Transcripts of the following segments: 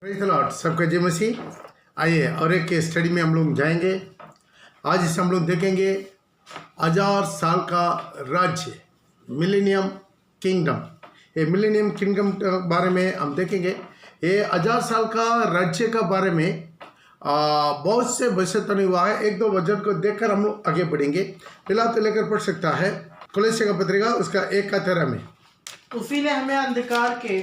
Praise the Lord, सबका जय मसीह। आइए और एक के स्टडी में हम लोग जाएंगे। आज इसे हम लोग देखेंगे 1000 साल का राज्य, मिलेनियम किंगडम। ये मिलेनियम किंगडम के बारे में हम देखेंगे। ये 1000 साल का राज्य का बारे में बहुत से वचन तो नहीं हुआ है। एक दो वचन को देखकर हम लोग आगे बढ़ेंगे। फिलहाल तो लेकर पढ़ सकता है कुलस्सी का पत्रिका उसका 1:13 में। उसी ने हमें अंधकार के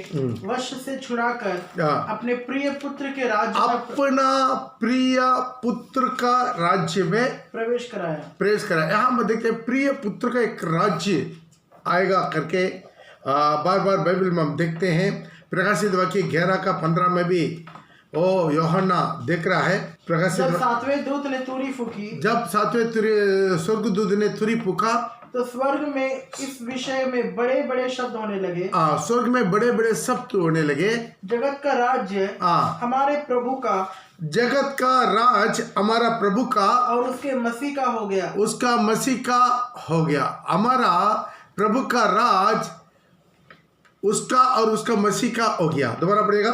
वश से छुड़ाकर अपने प्रिय पुत्र के राज्य अपना प्रिय पुत्र का राज्य में प्रवेश कराया। यहाँ हम देखते हैं प्रिय पुत्र का एक राज्य आएगा करके बार बार बाइबल में हम देखते हैं। प्रकाशित वाक्य 11:15 में भी ओ यूहन्ना देख रहा है। प्रकाशित जब सातवें दूत ने तुरी फूकी, जब सातवें स्वर्गदूत ने तुरी फूका तो स्वर्ग में इस विषय में बड़े बड़े शब्द होने लगे। स्वर्ग में बड़े बड़े शब्द होने लगे। जगत का राज्य हमारे प्रभु का, जगत का राज हमारा प्रभु का और उसके मसीह का हो गया। उसका मसीह का हो गया। हमारा प्रभु का राज उसका और उसका मसीह का हो गया। दोबारा पढ़ेगा।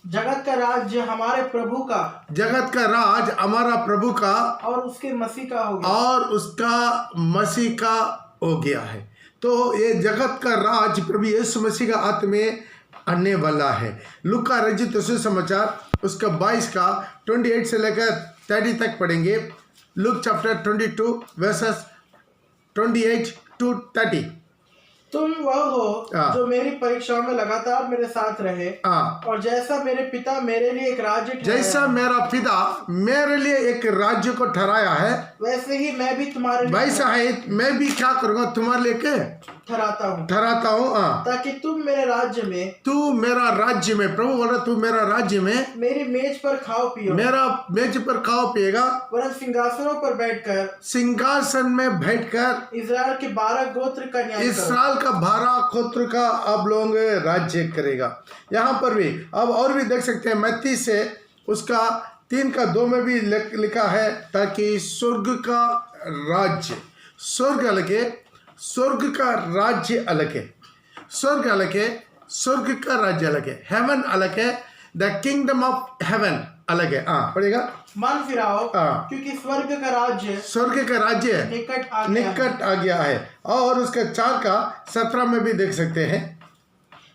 जगत का राज्य हमारे प्रभु का, जगत का राज हमारा प्रभु का और उसके मसीह का हो गया। और उसका मसीह का हो गया है। तो ये जगत का राज प्रभु यीशु मसीह का हाथ में आने वाला है। लूका रचित सुसमाचार उसका 22:28 से लेकर 30 तक पढ़ेंगे। Luke chapter 22 versus 28 to 30। तुम वह हो जो मेरी परीक्षाओं में लगातार मेरे साथ रहे, और जैसा मेरे पिता मेरे लिए एक राज्य ठहराया, जैसा मेरा पिता मेरे लिए एक राज्य को ठहराया है, वैसे ही मैं भी तुम्हारे लिए वैसा है मैं भी क्या करूंगा तुम्हारे लिए के ठहराता हूँ। ताकि तुम मेरे राज्य में, तू मेरा राज्य में, प्रभु बोला तू मेरा राज्य में मेरी मेज पर खाओ पियो, मेरा मेज पर खाओ पिएगा, वरन सिंहासनों पर बैठकर, सिंहासन में बैठकर इस्राएल के 12 गोत्र का न्याय करो। इस्राएल का 12 गोत्र का अब लोग राज्य करेगा। यहाँ पर भी अब और भी देख सकते हैं। मत्ती से उसका 3:2 में भी लिखा है, ताकि स्वर्ग का राज्य, स्वर्ग अलग है, स्वर्ग का राज्य अलग है, स्वर्ग अलग है, स्वर्ग का राज्य अलग है, हेवन अलग है, द किंगडम ऑफ हेवन अलग है। पढ़ेगा। मन फिराओ, क्योंकि स्वर्ग का राज्य निकट आ गया है। और उसका 4:17 में भी देख सकते हैं।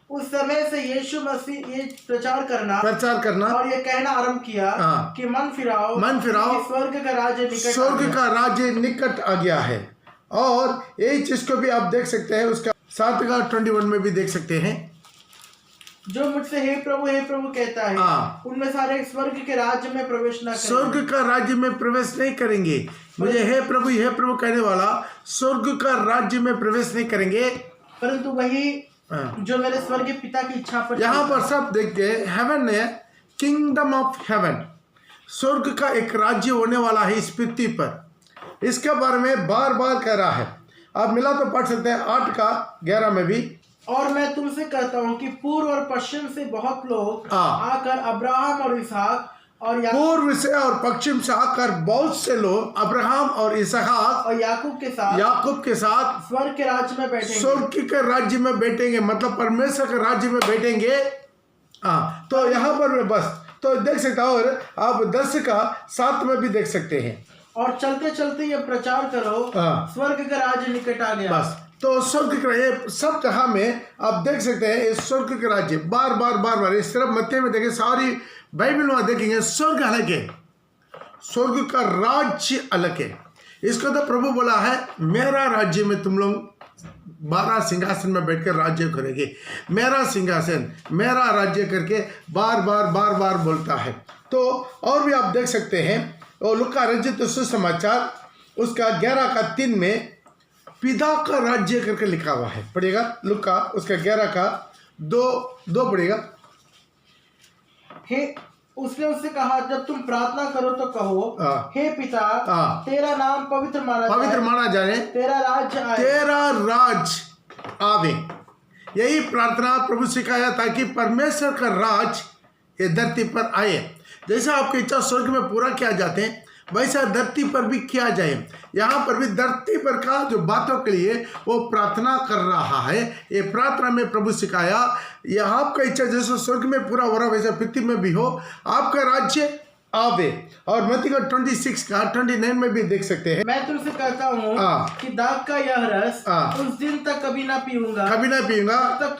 उस समय से यीशु मसीह ये प्रचार करना और ये कहना आरंभ किया कि मन फिराओ, स्वर्ग का राज्य निकट आ गया है। और यही चीज को भी आप देख सकते हैं। उसका 7:21 में भी देख सकते हैं। जो मुझसे हे प्रभु कहता है, उनमें सारे स्वर्ग के राज्य में प्रवेश न करेंगे। स्वर्ग का राज्य में प्रवेश नहीं करेंगे। मुझे हे प्रभु कहने वाला स्वर्ग का राज्य में प्रवेश नहीं करेंगे, परंतु वही जो मेरे स्वर्गीय पिता की इच्छा पर। यहाँ पर सब देखते हैं। हेवन है किंगडम ऑफ हेवन, स्वर्ग का एक राज्य होने वाला है इस पृथ्वी पर। इसके बारे में बार बार कह रहा है। आप मिला तो पढ़ सकते हैं 8:11 में भी। और मैं तुमसे कहता हूँ कि पूर्व और पश्चिम से बहुत लोग आकर अब्राहम और इसहाक और पूर्व से और पश्चिम से आकर बहुत से लोग अब्राहम और इसहाक और याकूब के साथ स्वर्ग के राज्य में बैठेंगे। स्वर्ग के राज्य में बैठेंगे, मतलब परमेश्वर के राज्य में बैठेंगे। तो यहाँ पर मैं बस तो देख सकता हूँ। और आप 10:7 में भी देख सकते हैं। और चलते चलते ये प्रचार करो, स्वर्ग का राज्य निकट आ गया। बस तो स्वर्ग का ये सब जगह में आप देख सकते हैं। इस स्वर्ग के राज्य बार बार इस तरफ मत्ती में देखें, सारी बाइबल में देखेंगे स्वर्ग अलग है, स्वर्ग का राज्य अलग है। इसको तो प्रभु बोला है मेरा राज्य में तुम लोग 12 सिंहासन में बैठकर राज्य करेंगे। मेरा सिंहासन मेरा राज्य करके बार बार बोलता है। तो और भी आप देख सकते हैं। और लूका रचित सुसमाचार उसका 11:3 में पिता का राज्य करके लिखा हुआ है। पढ़ेगा लूका उसका 11:2 पढ़ेगा। उसने उससे कहा, जब तुम प्रार्थना करो तो कहो, हे पिता, तेरा नाम पवित्र माना जाए, तेरा राज आवे। यही प्रार्थना प्रभु सिखाया, ताकि परमेश्वर का राज ये धरती पर आए। जैसा आपकी इच्छा स्वर्ग में पूरा किया जाते हैं, वैसा धरती पर भी किया जाए। यहाँ पर भी धरती पर का जो बातों के लिए वो प्रार्थना कर रहा है। ये प्रार्थना में प्रभु सिखाया, यह आपका इच्छा जैसे स्वर्ग में पूरा हो रहा वैसा पृथ्वी में भी हो, आपका राज्य आवे। और मत्ती का 26 का 29 में भी देख सकते हैं, मैं तुमसे कहता हूँ कि दाख का यह रस उस दिन तक कभी ना पीऊंगा तब तक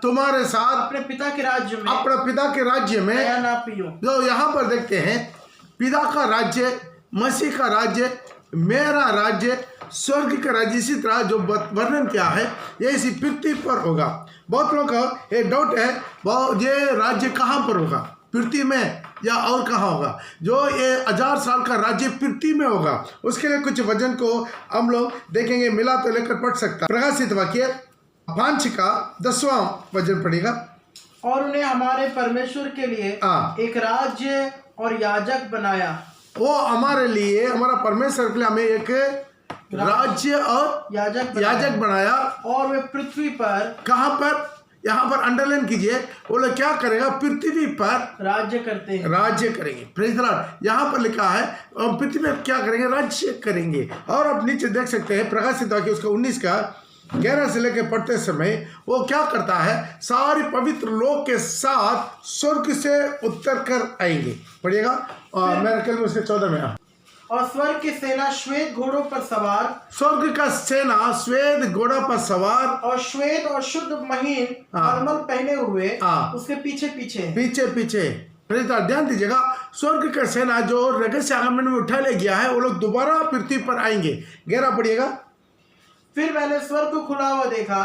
तुम्हारे साथ अपने पिता के राज्य में ना पीऊं। जो यहाँ पर देखते हैं, पिता का राज्य, मसीह का राज्य, मेरा राज्य, स्वर्ग का राज्य, इसी तरह जो वर्णन किया है ये इसी पृथ्वी पर होगा। बहुत लोगों का ये डाउट है, ये राज्य कहाँ पर होगा, पृथ्वी में या और कहाँ होगा? जो ये 1000 साल का राज्य पृथ्वी में होगा, उसके लिए कुछ वचन को हम लोग देखेंगे, मिला तो लेकर पढ़ सकता। प्रकाशित वाक्य 5 का 10वां वचन पढ़ेगा। और उन्हें हमारे परमेश्वर के लिए एक राज्य और याजक बनाया। वो हमारे लिए, हमारा परमेश्वर के लिए हमें एक राज्य और याजक बनाया। और वे पृथ्वी पर, कहाँ पर? यहाँ पर अंडरलाइन कीजिए, वो लोग क्या करेगा? पृथ्वी पर राज्य करेंगे। Praise the Lord. यहाँ पर लिखा है पृथ्वी में क्या करेंगे? राज्य करेंगे। और आप नीचे देख सकते हैं प्रकाशित वाक्य उसका 19 का 11 से लेकर पढ़ते समय वो क्या करता है? सारे पवित्र लोग के साथ स्वर्ग से उतर कर आएंगे। पढ़िएगा, और मेरे ख्याल में उसके 14 में। और स्वर्ग की सेना श्वेत घोड़ों पर सवार, स्वर्ग का सेना श्वेत घोड़ा पर सवार, और श्वेत और शुद्ध महीन मलमल पहने हुए उसके पीछे पीछे। ध्यान दीजिएगा, स्वर्ग का सेना जो रहस्य आगमन में उठा ले गया है, वो लोग दोबारा पृथ्वी पर आएंगे। 11 पढ़िएगा। फिर मैंने स्वर्ग को खुला हुआ देखा,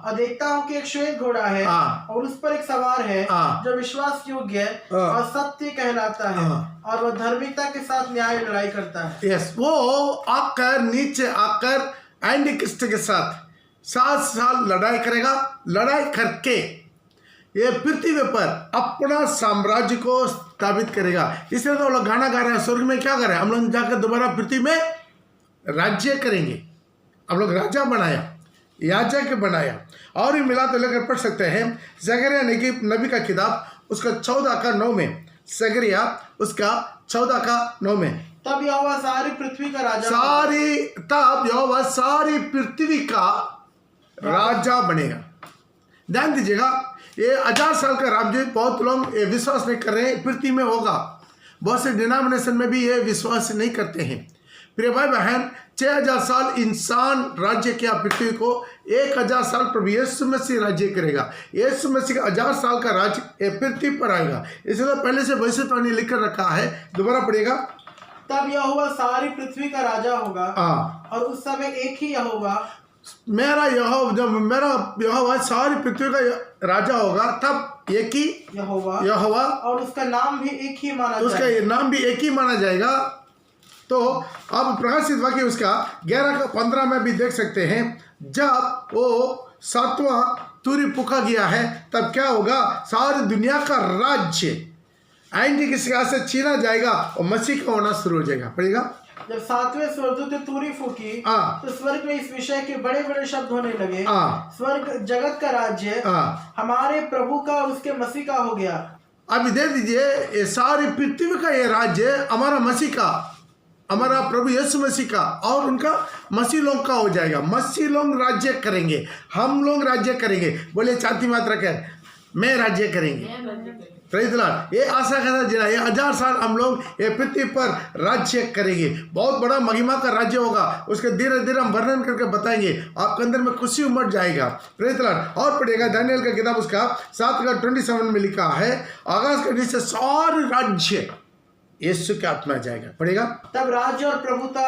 और देखता हूँ कि एक श्वेत घोड़ा है, और उस पर एक सवार है जो विश्वास योग्य और सत्य कहलाता है, और वह धार्मिकता के साथ न्याय लड़ाई करता है। यस, वो आकर नीचे आकर एंटी क्रिस्ट के साथ 7 साल लड़ाई करेगा। लड़ाई करके ये पृथ्वी पर अपना साम्राज्य को स्थापित करेगा। इसलिए तो लोग गाना गा रहे हैं, स्वर्ग में क्या कर रहे हैं? हम लोग जाकर दोबारा पृथ्वी में राज्य करेंगे। हम लोग राजा बनाया, याजक बनाया। और ये मिला तो लेकर पढ़ सकते हैं ज़करिया नबी का किताब उसका 14 का 9 में। ज़करिया उसका 14 का 9 में। तब यहोवा सारी पृथ्वी का राजा, तब यहोवा सारी पृथ्वी का राजा बनेगा। ध्यान दीजिएगा, ये 1000 साल का राज्य बहुत लोग ये विश्वास नहीं कर रहे हैं पृथ्वी में होगा। बहुत से डिनोमिनेशन में भी ये विश्वास नहीं करते हैं। प्रिय भाई बहन, 6000 साल इंसान राज्य किया पृथ्वी को, 1000 साल प्रभु यीशु मसीह राज्य करेगा। यीशु मसीह का 1000 साल का राज्य पृथ्वी पर आएगा। इसलिए पहले से भविष्यवाणी लिखकर रखा है। दोबारा पढ़ेगा। तब यहोवा सारी पृथ्वी का राजा होगा, और उस समय एक ही यहोवा, मेरा यहोवा सारी पृथ्वी का राजा होगा। तब एक ही यहोवा, और उसका नाम भी एक ही माना जाएगा। उसका नाम भी एक ही माना जाएगा। तो अब प्रकाशित वाक्य उसका 11 का 15 में भी देख सकते हैं, जब वो 7वां तुरी फूंका गया है तब क्या होगा? सारी दुनिया का राज्य एंटी किसी से छीना जाएगा और मसीह का होना शुरू हो जाएगा। पड़ेगा। जब 7वें स्वर्गदूत ने तुरी फूकी तो स्वर्ग में इस विषय के बड़े बड़े शब्द होने लगे, स्वर्ग जगत का राज्य हमारे प्रभु का और उसके मसीह का हो गया। अभी दे दीजिए, ये सारी पृथ्वी का ये राज्य हमारा मसीह का, हमारा प्रभु यीशु मसीह का और उनका मसीह लोग का हो जाएगा। मसीह लोग राज्य करेंगे, हम लोग राज्य करेंगे। बोले छाती मात्रा कर, मैं राज्य करेंगे। ये आशा का जीना, ये 1000 साल हम लोग ये पृथ्वी पर राज्य करेंगे। बहुत बड़ा महिमा का राज्य होगा। उसके धीरे धीरे हम वर्णन करके बताएंगे, आपके अंदर में खुशी उमड़ जाएगा। Praise the Lord. और पढ़िएगा दानियेल का किताब उसका 7 का 27 में लिखा है, आकाश के नीचे सारे राज्य यीशु के आत्मा जाएगा। पढ़ेगा। तब राज्य और प्रभुता,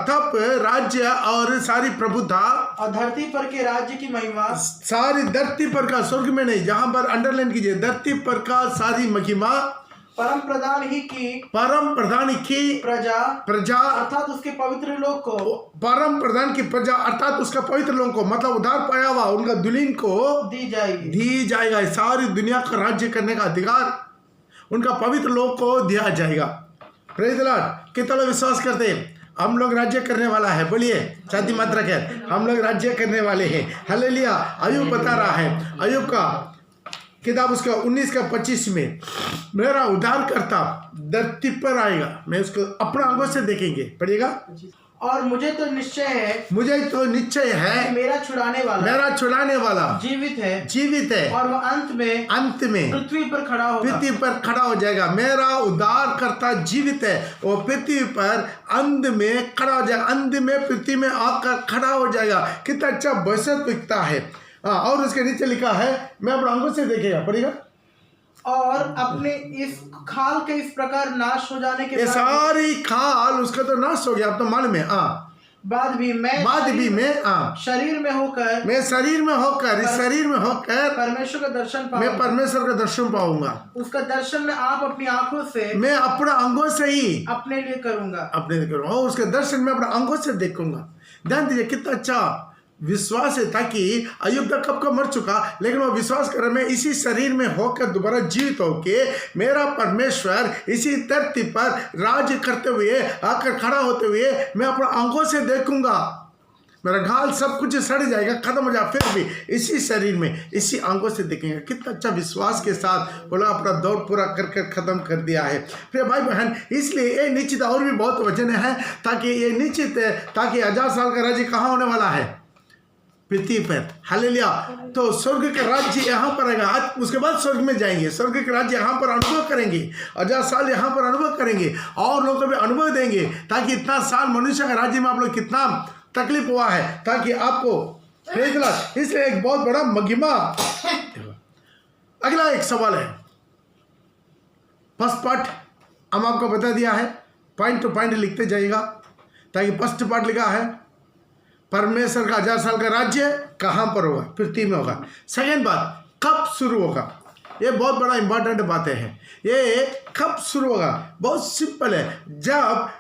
तब राज्य और सारी प्रभुता और धरती पर के राज्य की महिमा, सारी धरती पर का, स्वर्ग में नहीं, जहां पर अंडरलाइन कीजिए, धरती पर का सारी महिमा परम प्रधान की प्रजा अर्थात उसके पवित्र लोग को, परम प्रधान की प्रजा अर्थात उसका पवित्र लोगों को, मतलब उधार पाया हुआ उनका दुल्हन को दी जाएगा। सारी दुनिया का राज्य करने का अधिकार उनका पवित्र लोग को दिया जाएगा। Praise the Lord. कितना लोग विश्वास करते हैं हम लोग राज्य करने वाला है? बोलिए छाती मात्रा कर, हम लोग राज्य करने वाले हैं। हालेलुया। अय्यूब बता रहा है, अय्यूब का किताब उसका 19 का 25 में, मेरा उद्धारकर्ता धरती पर आएगा, मैं उसको अपना आंखों से देखेंगे। पढ़िएगा। और मुझे तो निश्चय है कि मेरा छुड़ाने वाला जीवित है और वह अंत में पृथ्वी पर खड़ा हो जाएगा। मेरा उद्धारकर्ता जीवित है, वो पृथ्वी पर अंत में खड़ा हो जाएगा, अंत में पृथ्वी में आकर खड़ा हो जाएगा। कितना अच्छा भविष्यवक्ता है। और उसके नीचे लिखा है, मैं अपने आंखों से देखेगा। पढ़िएगा। और अपने इस खाल के इस प्रकार नाश हो जाने के ये सारी खाल उसका तो नाश हो गया, अब तो मालूम है। बाद भी मैं शरीर में होकर इस शरीर में होकर परमेश्वर का दर्शन मैं परमेश्वर का दर्शन पाऊंगा। उसका दर्शन में आप अपनी आंखों से, मैं अपना आंखों से ही अपने लिए करूंगा और उसके दर्शन में अपना आंखों से देखूंगा। ध्यान दीजिए कितना अच्छा विश्वास है, ताकि अय्यूब तक कब का मर चुका, लेकिन वो विश्वास कर, मैं इसी शरीर में होकर दोबारा जीवित होके मेरा परमेश्वर इसी धरती पर राज करते हुए आकर खड़ा होते हुए मैं अपना आंखों से देखूंगा। मेरा घाल सब कुछ सड़ जाएगा, खत्म हो जाए, फिर भी इसी शरीर में इसी आंखों से देखेंगे। कितना अच्छा विश्वास के साथ बोला अपना दौड़ पूरा कर खत्म कर दिया है। फिर भाई बहन, इसलिए ये निश्चित और भी बहुत वचन है, ताकि ये निश्चित है, ताकि 1000 साल का राज्य कहाँ होने वाला है? पृथ्वी पर। हालेलुया। तो स्वर्ग का राज्य यहाँ पर आएगा। आज उसके बाद स्वर्ग में जाएंगे, स्वर्ग का राज्य यहाँ पर अनुभव करेंगे, 1000 साल यहाँ पर अनुभव करेंगे और लोगों को भी अनुभव देंगे, ताकि इतना साल मनुष्य का राज्य में आप लोग कितना तकलीफ हुआ है, ताकि आपको इसलिए एक बहुत बड़ा महिमा। अगला एक सवाल है, फर्स्ट पार्ट हम आपको बता दिया है, पॉइंट टू पॉइंट लिखते जाइएगा, ताकि फर्स्ट पार्ट लिखा है परमेश्वर का 1000 साल का राज्य कहाँ पर होगा? पृथ्वी में होगा। सेकेंड बात, कब शुरू होगा? ये बहुत बड़ा इंपॉर्टेंट बातें हैं। ये कब शुरू होगा? बहुत सिंपल है, जब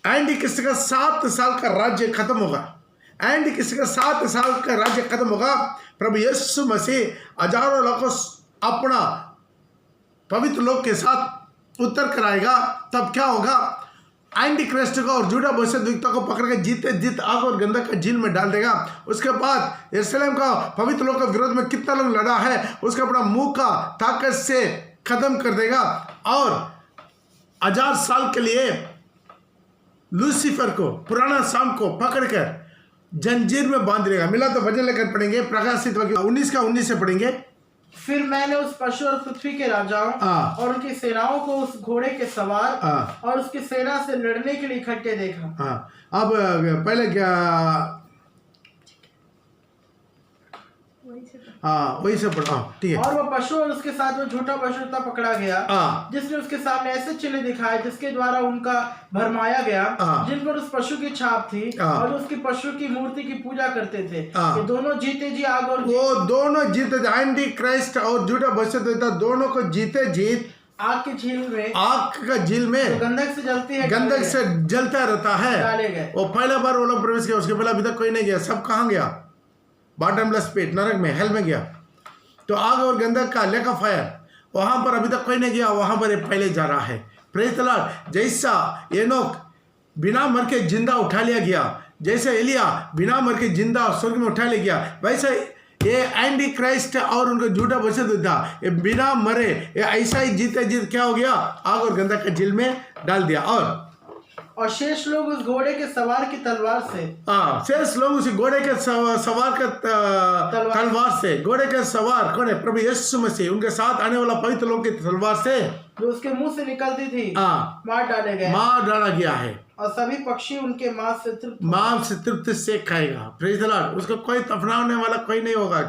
एंडी किसी का 7 साल का राज्य खत्म होगा। एंडी किसी का 7 साल का राज्य खत्म होगा, प्रभु यीशु मसीह हजारों लोगों को अपना पवित्र लोक के साथ उतर कर आएगा। तब क्या होगा? एंटी क्राइस्ट को और झूठा भविष्यद्वक्ता को पकड़ के जीत आग और गंधक का झील में डाल देगा। उसके बाद यरूशलेम का पवित्र लोक के विरोध में कितना लोग लड़ा है, उसका अपना मुंह का ताकत से खत्म कर देगा और 1000 साल के लिए लूसीफर को, पुराना शाम को पकड़कर जंजीर में बांध देगा। मिला तो वचन लेकर पढ़ेंगे, प्रकाशित 19 का 19 से पढ़ेंगे। फिर मैंने उस पशु और पृथ्वी के राजाओं और उनकी सेनाओं को उस घोड़े के सवार और उसकी सेना से लड़ने के लिए इकट्ठे देखा। अब पहले क्या, वही से पढ़ा, ठीक है। और वह पशु और उसके साथ में झूठा पशु पकड़ा गया, जिसने उसके सामने ऐसे चिन्ह दिखाए जिसके द्वारा उनका भरमाया गया, जिन पर उस पशु की छाप थी और उसकी पशु की मूर्ति की पूजा करते थे। ये दोनों जीते जी आग और वो दोनों जीते, एंटी क्राइस्ट और झूठा भविष्यद्वक्ता दोनों को जीते जीत आग की झील में, आग का झील में गंधक से जलती है, गंधक से जलता रहता है। डाले गए। वो पहला बार वो लोग प्रवेश किया, उसके पहले अभी तक कोई नहीं गया। सब कहाँ गया? बॉटमलेस पिट, नरक में, हेल में गया। तो आग और गंधक का लेक ऑफ फायर, वहां पर अभी तक कोई नहीं गया, वहां पर पहले जा रहा है। Praise the Lord. जैसा एनोक बिना मर के जिंदा उठा लिया गया, जैसे एलिया बिना मर के जिंदा स्वर्ग में उठा लिया गया, वैसे ये एंटी क्राइस्ट और उनका झूठा भविष्यद्वक्ता ये बिना मरे ये ऐसा ही जीते जीत क्या हो गया? आग और गंधक के झील में डाल दिया। और शेष लोग उस घोड़े के सवार की तलवार से, शेष लोग उस घोड़े के सवार के तलवार से, घोड़े के सवार कौन है? प्रभु यीशु मसीह, उनके साथ आने वाला पवित्र लोग की तलवार से जो उसके मुंह से निकलती थी मार डाला गया है। और सभी पक्षी उनके मांस से तृप्त से खाएगा। Praise the Lord. उसको कोई तफनाने वाला कोई नहीं होगा।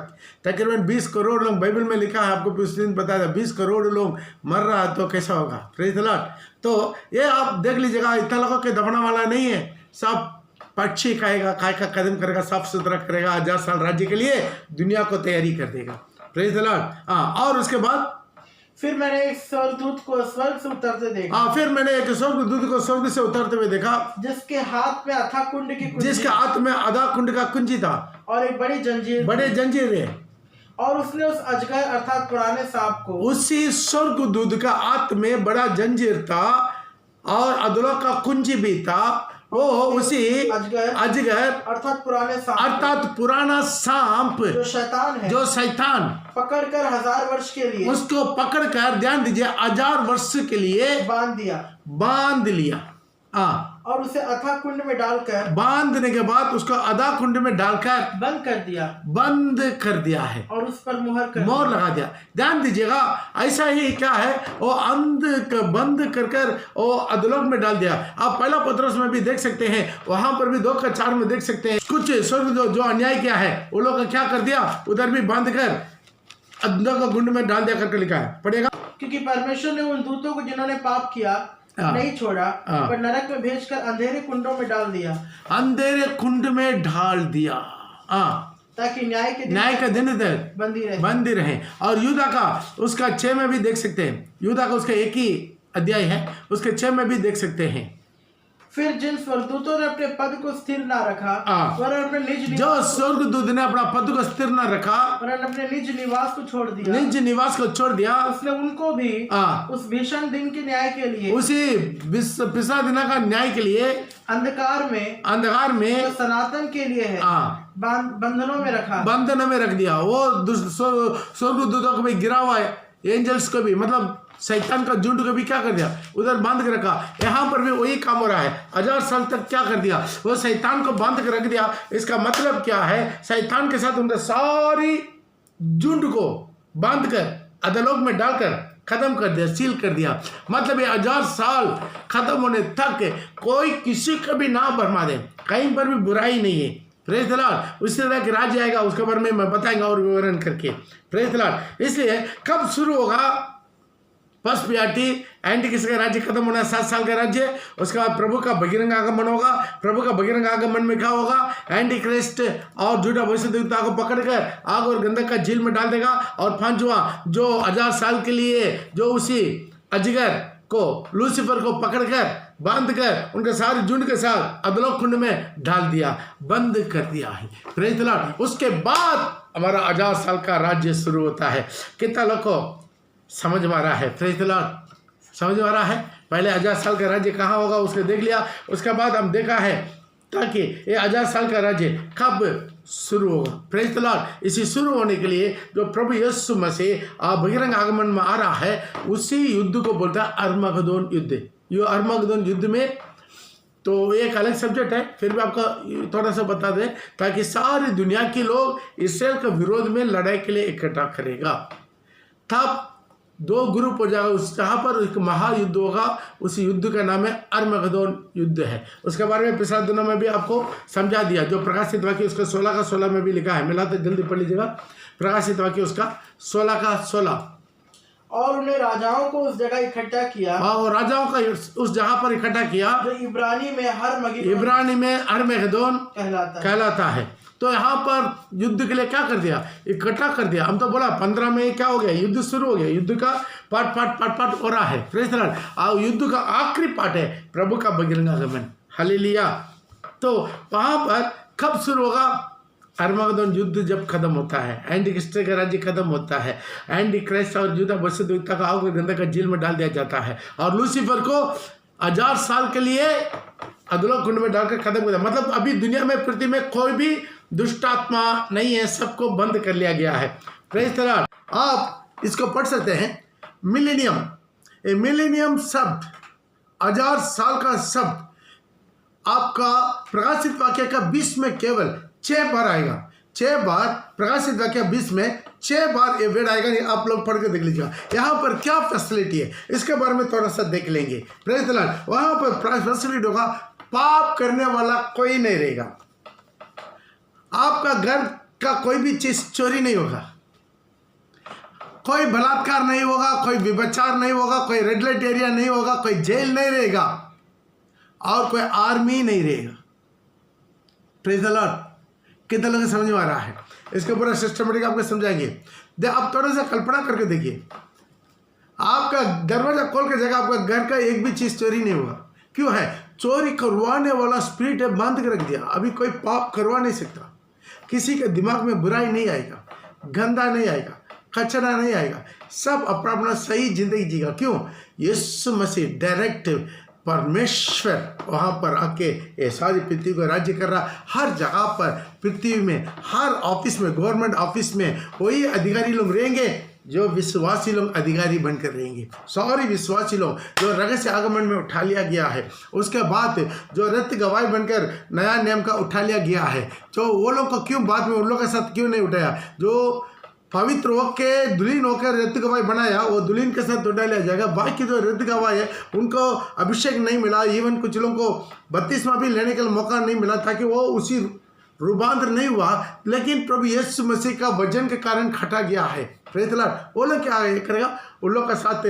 तकरीबन 20 करोड़ लोग, बाइबल में लिखा है, आपको उस दिन बताया था, 20 करोड़ लोग मर रहा है, तो कैसा होगा? Praise the Lord. तो ये आप देख लीजिएगा, इतना लोगों के दफना वाला नहीं है, सब पक्षी खाएगा, खाए का कदम करेगा, साफ सुथरा करेगा, 1000 साल राज्य के लिए दुनिया को तैयारी कर देगा। Praise the Lord. और उसके बाद फिर मैंने एक स्वर्गदूत को स्वर्ग से उतरते देखा। फिर मैंने एक स्वर्गदूत को स्वर्ग से उतरते हुए देखा, जिसके हाथ में अथा कुंड की कुंजी, जिसके हाथ में अधा कुंड का कुंजी था और एक बड़ी जंजीर है। और उसने उस अजगर अर्थात पुराने सांप को, उसी स्वर्गदूत का हाथ में बड़ा जंजीर था और अधोलोक का कुंजी भी था वो उसी अजगर अर्थात पुराना सांप जो शैतान पकड़कर 1000 वर्ष के लिए उसको पकड़कर, ध्यान दीजिए, 1000 वर्ष के लिए बांध लिया। और उसे अथाह कुंड में डालकर, बांधने के बाद उसको अदा कुंड में डालकर बंद कर दिया है और उस पर मोहर लगा दिया। ध्यान दीजिएगा, ऐसा ही क्या है, वो बंद कर वो अधोलोक में डाल दिया। आप पहला पत्रस में भी देख सकते हैं, वहां पर भी 2:4 में देख सकते हैं, कुछ स्वर्ग जो अन्याय किया है वो लोग क्या कर दिया, उधर भी बांध कर अधोलोक का कुंड में डाल दिया करके लिखा है, पढ़ेगा। क्योंकि परमेश्वर ने उन दूतों को जिन्होंने पाप किया नहीं छोड़ा, पर नरक में भेजकर अंधेरे कुंडों में डाल दिया, अंधेरे कुंड में डाल दिया, ताकि न्याय का दिन तक बंदी रहे। और यूदा का उसका 6 में भी देख सकते हैं, यूदा का उसका 1 ही अध्याय है, उसके 6 में भी देख सकते हैं। फिर जिन स्वर्गदूतों ने अपने पद को स्थिर न रखा, अपने जो स्वर्गदूत ने अपना पद को स्थिर न रखा, अपने निज निवास को छोड़ दिया, उसने उनको भी उस भीषण दिन के न्याय के लिए, उसी पिछला दिन का न्याय के लिए अंधकार में जो सनातन के लिए है बंधनों में रख दिया। वो स्वर्गदूतों को भी गिरा हुआ है, एंजल्स को भी, मतलब शैतान का झुंड को भी क्या कर दिया, उधर बांध के रखा। यहाँ पर भी वही काम हो रहा है, 1000 साल तक क्या कर दिया, वो शैतान को बांध के रख दिया। इसका मतलब क्या है, शैतान के साथ उनका सारी झुंड को बांध कर अधोलोक में डालकर खत्म कर दिया, सील कर दिया। मतलब ये 1000 साल खत्म होने तक कोई किसी को भी ना भरमा दे, कहीं पर भी बुराई नहीं है। Praise the Lord. उसी तरह के राज्य आएगा, उसके बारे में मैं बताएंगा और विवरण करके। Praise the Lord. इसलिए कब शुरू होगा फर्स्ट पियाटी, एंटी किसका राज्य खत्म होना, 7 साल का राज्य। उसके बाद प्रभु का बहिरंग आगमन होगा। प्रभु का बहिरंग आगमन में क्या होगा, एंटी क्रिस्ट और झूठा भविष्यद्वक्ता को पकड़कर आग और गंधक का झील में डाल देगा। और 5वां जो 1000 साल के लिए जो उसी अजगर को, लूसीफर को पकड़कर बांध कर उनके सारे झुंड के साथ अधोलोक कुंड में डाल दिया, बंद कर दिया है। Praise the Lord. उसके बाद हमारा 1000 साल का राज्य शुरू होता है। कितना लोग को समझ में आ रहा है? Praise the Lord. समझ में आ रहा है? पहले 1000 साल का राज्य कहाँ होगा उसको देख लिया, उसके बाद हम देखा है ताकि ये 1000 साल का राज्य कब शुरू होगा। Praise the Lord. इसी शुरू होने के लिए जो प्रभु यीशु मसीह बहिरंग आगमन में आ रहा है, उसी युद्ध को बोलता है अरमगदोन युद्ध। ये अरमगदोन युद्ध में तो एक अलग सब्जेक्ट है, फिर भी आपका थोड़ा सा बता दें ताकि सारी दुनिया के लोग इसराइल के विरोध में लड़ाई के लिए इकट्ठा करेगा। तब 2 ग्रुप हो जाएगा, उस जहाँ पर एक महायुद्ध होगा, उस युद्ध का नाम है अरमगदोन युद्ध है। उसके बारे में पिछले दिनों में भी आपको समझा दिया, जो प्रकाशित वाक्य उसका 16 का 16 में भी लिखा है। मिला तो जल्दी पढ़ लीजिएगा, प्रकाशित वाक्य उसका 16 का 16। और उन्हें राजाओं को उस जगह इकट्ठा किया, और राजाओं का उस जगह पर इकट्ठा किया जो इब्रानी में अरमगदोन कहलाता है। तो यहाँ पर युद्ध के लिए क्या कर दिया, इकट्ठा कर दिया। हम तो बोला 15 में क्या हो गया, युद्ध शुरू हो गया। युद्ध का पार्ट हो रहा है। Praise the Lord. और युद्ध का आखिरी पार्ट है प्रभु का बहिरंग आगमन। हालेलुया। तो वहाँ पर कब शुरू होगा, अरमगदोन युद्ध जब खत्म होता है, एंटी क्रिस्ट का राज्य खत्म होता है, एंटी क्रिस्ट और झूठा भविष्यद्वक्ता का आग और गंधक का झील में डाल दिया जाता है, और लूसीफर को 1000 साल के लिए अधोलोक कुंड में डालकर खत्म कर दिया। मतलब अभी दुनिया में, पृथ्वी में कोई भी दुष्ट आत्मा नहीं है, सबको बंद कर लिया गया है। Praise the Lord. आप इसको पढ़ सकते हैं, मिलेनियम। ए मिलेनियम शब्द, 1000 साल का शब्द आपका प्रकाशित वाक्य का 20 में केवल 6 बार आएगा। 6 बार प्रकाशित वाक्य 20 में 6 बार ये वर्ड आएगा। आप लोग पढ़ के देख लीजिएगा यहाँ पर क्या फैसिलिटी है, इसके बारे में थोड़ा सा देख लेंगे। Praise the Lord. वहां पर फैसिलिटी होगा, पाप करने वाला कोई नहीं रहेगा, आपका घर का कोई भी चीज चोरी नहीं होगा, कोई बलात्कार नहीं होगा, कोई व्यभिचार नहीं होगा, कोई रेड लाइट एरिया नहीं होगा, कोई जेल नहीं रहेगा, और कोई आर्मी नहीं रहेगा। Praise the Lord. कितना लोग समझ में आ रहा है? इसके पूरा सिस्टमेटिक आपको समझाएंगे। आप थोड़ा सा कल्पना करके देखिए, आपका दरवाजा खोल के जगह आपका घर का एक भी चीज चोरी नहीं होगा। क्यों है? चोरी करवाने वाला स्पिरिट है, बांध के रख दिया। अभी कोई पाप करवा नहीं सकता, किसी के दिमाग में बुराई नहीं आएगा, गंदा नहीं आएगा, कचरा नहीं आएगा, सब अपना अपना सही जिंदगी जीगा। क्यों? यीशु मसीह डायरेक्ट परमेश्वर वहाँ पर आके ये सारी पृथ्वी को राज्य कर रहा। हर जगह पर पृथ्वी में, हर ऑफिस में, गवर्नमेंट ऑफिस में वही अधिकारी लोग रहेंगे जो विश्वासी लोग अधिकारी बनकर रहेंगे। सारे विश्वासी लोग जो रहस्य आगमन में उठा लिया गया है, उसके बाद जो रत्न गवाही बनकर नया नियम का उठा लिया गया है, जो वो लोग को क्यों बाद में उन लोगों के साथ क्यों नहीं उठाया? जो पवित्र होकर दुल्हन होकर रत्न गवाही बनाया, वो दुल्हन के साथ उठा लिया जाएगा। बाकी जो रत्न गवाही है उनको अभिषेक नहीं मिला, इवन कुछ लोगों को बपतिस्मा भी लेने के लिए मौका नहीं मिला, ताकि वो उसी रूपांतर नहीं हुआ। लेकिन प्रभु यीशु मसीह का वजन के कारण खटा गया है। Praise the Lord. वो लोग क्या करेगा? उन लोग के साथ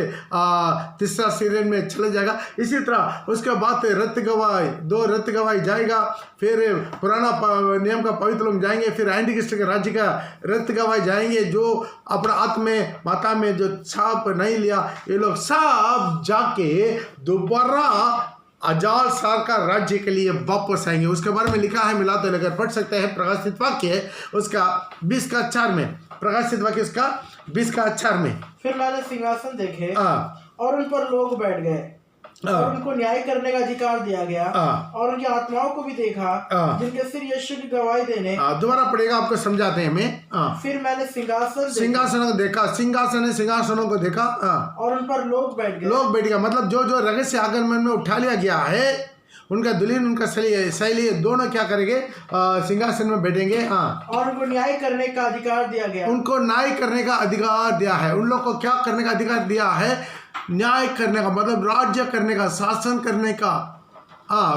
तीसरा सीजन में चले जाएगा। इसी तरह उसके बाद रत्न गवाही, 2 रत्न गवाही जाएगा, फिर पुराना नियम का पवित्र लोग जाएंगे, फिर एंटीक्रिस्ट के राज्य का रत्न गवाही जाएंगे, जो अपना आत्मा में माता में जो छाप नहीं लिया, ये लोग सब जाके दोबारा अजाल साल का राज्य के लिए वापस आएंगे। उसके बारे में लिखा है, मिला तो लेकर पढ़ सकते हैं, प्रकाशित वाक्य उसका 20 का 4 में, प्रकाशित वाक्य उसका 20 का 4 में। फिर मैंने सिंहासन देखे और उन पर लोग बैठ गए और उनको न्याय करने का अधिकार दिया गया और उनकी आत्माओं को भी देखा जिनके सिर यीशु की गवाही देने। दोबारा पढ़ेगा, आपको समझाते हैं हमें। फिर मैंने सिंहासनों को देखा, सिंहासनों को देखा और उन पर लोग बैठ गए। मतलब जो जो रहस्य आगमन में उठा लिया गया है, उनका दुल्हन, उनका सहेली दोनों क्या करेंगे? सिंहासन में बैठेंगे। और उनको न्याय करने का अधिकार दिया गया। उनको न्याय करने का अधिकार दिया है। उन लोग को क्या करने का अधिकार दिया है? न्याय करने का, मतलब राज्य करने का, शासन करने का,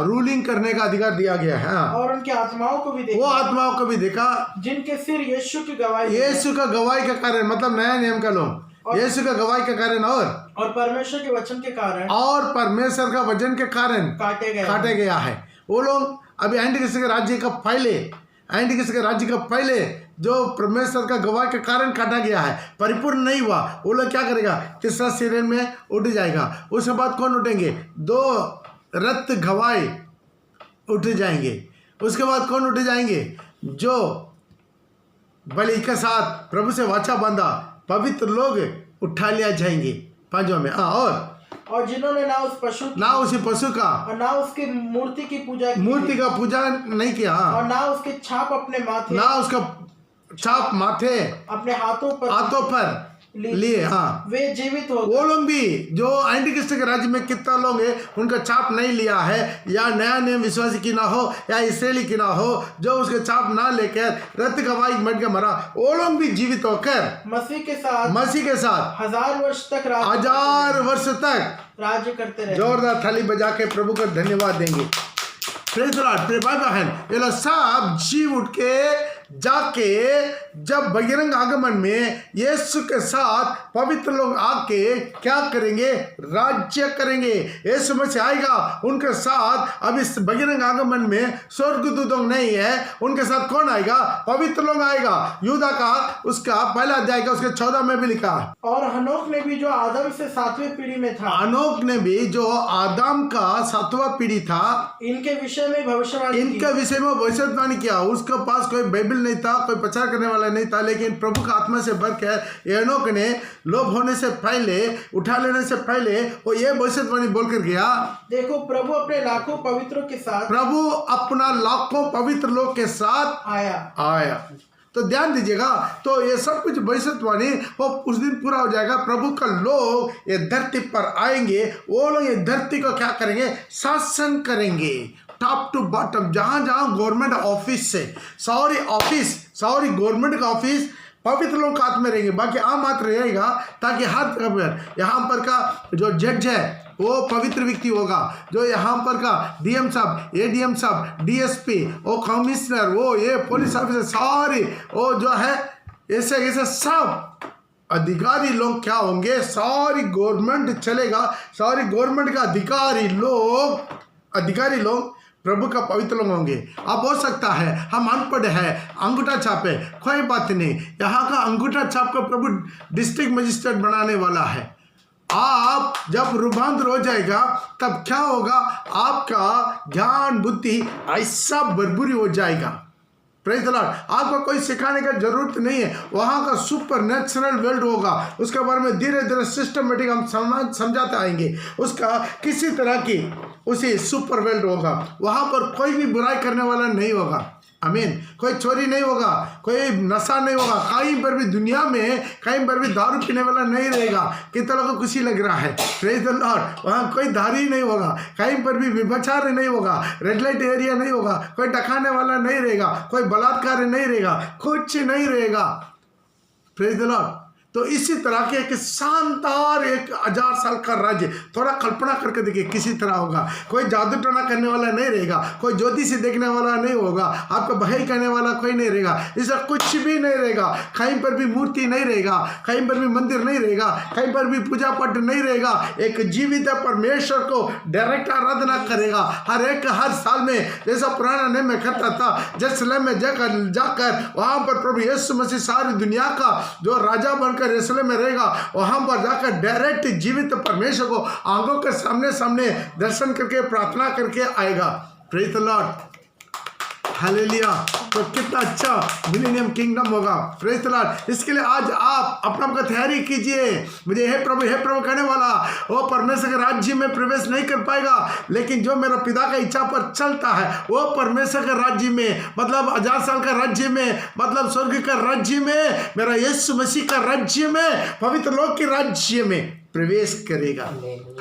रूलिंग करने का अधिकार दिया गया है। और उनकी आत्माओं को भी देखा, वो आत्माओं को भी देखा जिनके सिर यीशु की गवाही, यीशु का गवाही के कारण, मतलब नया नियम का लोग यीशु का गवाही के कारण और परमेश्वर के वचन के कारण, और परमेश्वर का वचन के कारण काटे गया है। वो लोग अभी एंटीक्रिस्ट के राज्य का पहले जो परमेश्वर का गवाह के कारण काटा गया है, परिपूर्ण नहीं हुआ, वो लोग क्या करेगा? तीसरा सीजन में उठ जाएगा। उसके बाद कौन उठेंगे? 2 रत्न गवाही उठ जाएंगे। उसके बाद कौन उठ जाएंगे? जो बलि के साथ प्रभु से वाचा बांधा पवित्र लोग उठा लिया जाएंगे 5वां में। और जिन्होंने ना उसी पशु का और ना उसकी मूर्ति का पूजा नहीं किया, और ना उसके छाप अपने माथे, ना उसका छाप माथे अपने हाथों पर लिए। वे जीवित हो। वो लोग भी जो एंटीक्रिस्ट के राज्य में कितना लोग हैं, उनका छाप नहीं लिया है, या नया नियम विश्वासी की ना हो या इसराइली की ना हो, जो उसके छाप ना लेकर रत्न गवाही मर के मरा, वो लोग भी जीवित होकर मसीह के साथ 1000 वर्ष तक राज्य करते रहे। जोरदार थाली बजा के प्रभु को धन्यवाद देंगे। Praise the Lord. प्रिय भाई बहन, ये लोग सब जी उठ के जाके जब बहिरंग आगमन में यीशु के साथ पवित्र लोग आके क्या करेंगे? राज्य करेंगे। यीशु मसीह आएगा उनके साथ। अब इस बहिरंग आगमन में स्वर्गदूत नहीं है, उनके साथ कौन आएगा? पवित्र लोग आएगा। यूदा का उसका 1 अध्याय का उसके 14 में भी लिखा। और हनोक ने भी जो आदम से 7वीं पीढ़ी में था, हनोक ने भी जो आदम का 7वां पीढ़ी था, इनके विषय में भविष्यवाणी किया। उसके पास कोई बाइबल नहीं था, कोई प्रचार करने वाला नहीं था, लेकिन प्रभु का आत्मा से भरकर एनोक ने लोभ होने से पहले, उठा लेने से पहले वो ये भविष्यवाणी बोलकर गया, देखो प्रभु अपने लाखों पवित्रों के साथ, प्रभु अपना लाखों पवित्र लोग के साथ आया। तो ध्यान दीजिएगा, तो ये सब कुछ भविष्यवाणी वो उस दिन पूरा हो जाएगा। प्रभु का लोग ये धरती पर आएंगे। वो लोग ये धरती को क्या करेंगे? शासन करेंगे, टॉप टू बॉटम। जहाँ जहाँ गवर्नमेंट ऑफिस से सारी गवर्नमेंट का ऑफिस पवित्र लोग का हाथ में रहेंगे, बाकी आम हाथ रहेगा, ताकि हर जगह पर यहाँ पर का जो जज है वो पवित्र व्यक्ति होगा, जो यहाँ पर का डीएम साहब, एडीएम साहब, डीएसपी, वो कमिश्नर, वो ये पुलिस ऑफिसर, सारे वो जो है ऐसे सब अधिकारी लोग क्या होंगे? सारी गवर्नमेंट चलेगा। सारी गवर्नमेंट का अधिकारी लोग प्रभु का पवित्र लोग होंगे। अब हो सकता है हम अनपढ़ है, अंगूठा छाप है, कोई बात नहीं, यहाँ का अंगूठा छाप को प्रभु डिस्ट्रिक्ट मजिस्ट्रेट बनाने वाला है। आप जब रूपांतर हो जाएगा तब क्या होगा? आपका ज्ञान बुद्धि ऐसा बरबरी हो जाएगा, प्रेज द लॉर्ड। आपको कोई सिखाने का जरूरत नहीं है, वहाँ का सुपर नेचुरल वर्ल्ड होगा। उसके बारे में धीरे धीरे सिस्टमेटिक हम समझाते आएंगे। उसका किसी तरह की उसी सुपर वर्ल्ड होगा, वहाँ पर कोई भी बुराई करने वाला नहीं होगा। आमीन। कोई चोरी नहीं होगा, कोई नशा नहीं होगा, कहीं पर भी दुनिया में कहीं पर भी दारू पीने वाला नहीं रहेगा। कितने लोगों को खुशी लग रहा है, प्रेज द लॉर्ड। वहाँ कोई दारी नहीं होगा, कहीं पर भी व्यभिचार नहीं होगा, रेड लाइट एरिया नहीं होगा, कोई डकाने वाला नहीं रहेगा, कोई बलात्कार नहीं रहेगा, कुछ नहीं रहेगा, प्रेज द लॉर्ड। तो इसी तरह के एक शानदार 1000 साल का राज्य, थोड़ा कल्पना करके देखिए किसी तरह होगा। कोई जादू टोना करने वाला नहीं रहेगा, कोई ज्योतिषी देखने वाला नहीं होगा, आपको बहाई करने वाला कोई नहीं रहेगा, इसका कुछ भी नहीं रहेगा। कहीं पर भी मूर्ति नहीं रहेगा, कहीं पर भी मंदिर नहीं रहेगा, कहीं पर भी पूजा पाठ नहीं रहेगा। एक जीवित परमेश्वर को डायरेक्ट आराधना करेगा हर साल में, जैसा पुराना नियम में करता था। जेरूसलम में जाकर वहां पर प्रभु यीशु मसीह सारी दुनिया का जो राजा बनकर यरूशलेम में रहेगा, वहां पर जाकर डायरेक्ट जीवित परमेश्वर को आंखों के सामने दर्शन करके प्रार्थना करके आएगा। Praise the Lord, hallelujah. तो कितना अच्छा मिलेनियम किंगडम होगा, प्रेज द लॉर्ड। इसके लिए आज आप अपना तैयारी कीजिए। मुझे हे प्रभु कहने वाला वो परमेश्वर के राज्य में प्रवेश नहीं कर पाएगा, लेकिन जो मेरा पिता का इच्छा पर चलता है वो परमेश्वर के राज्य में, मतलब 1000 साल का राज्य में, मतलब स्वर्ग का राज्य में, मेरा यीशु मसीह का राज्य में, पवित्र लोक के राज्य में प्रवेश करेगा।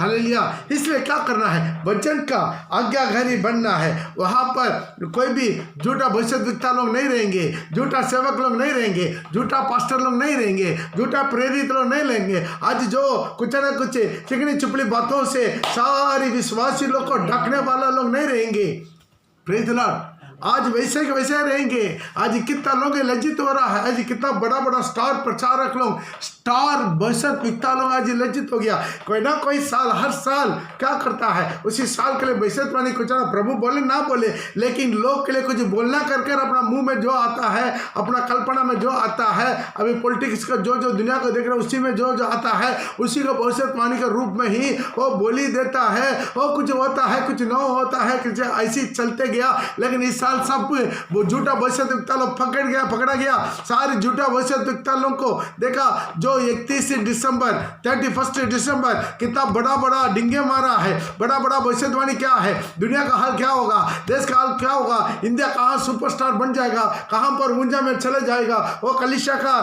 हालेलुया। इसलिए क्या करना है, वचन का आज्ञाकारी बनना है। वहां पर कोई भी झूठा भविष्यद्वक्ता लोग नहीं रहेंगे, झूठा सेवक लोग नहीं रहेंगे, झूठा पास्टर लोग नहीं रहेंगे, झूठा प्रेरित लोग नहीं रहेंगे। आज जो कुछ ना कुछ चिकनी चुपड़ी बातों से सारी विश्वासी लोग को ढकने वाला लोग नहीं रहेंगे। Praise the Lord. आज वैसे के वैसे रहेंगे। आज कितना लोग लज्जित हो रहा है, आज कितना बड़ा बड़ा स्टार प्रचारक लोग, स्टार भविष्यद्वक्ता लोग आज लज्जित हो गया। कोई ना कोई साल, हर साल क्या करता है, उसी साल के लिए भविष्यवाणी कुछ ना, प्रभु बोले ना बोले, लेकिन लोग के लिए कुछ बोलना करके अपना मुंह में जो आता है, अपना कल्पना में जो आता है, अभी पॉलिटिक्स का जो दुनिया को देख रहे हैं उसी में जो आता है, उसी को भविष्यवाणी के रूप में ही वो बोली देता है। वो कुछ होता है, कुछ न होता है, कुछ ऐसी चलते गया। लेकिन इस सब वो झूठा भविष्यद्वक्ता लोग पकड़ा गया। सारे झूठा भविष्यद्वक्ता लोगों को देखा जो 31 दिसंबर 31 दिसंबर कितना बड़ा बड़ा डिंगे मारा है, बड़ा बड़ा भविष्यवाणी क्या है, दुनिया का हाल क्या होगा, देश का हाल क्या होगा, इंडिया कहाँ सुपरस्टार बन जाएगा, कहाँ पर ऊंचा में चले जाएगा, वो कलीसिया का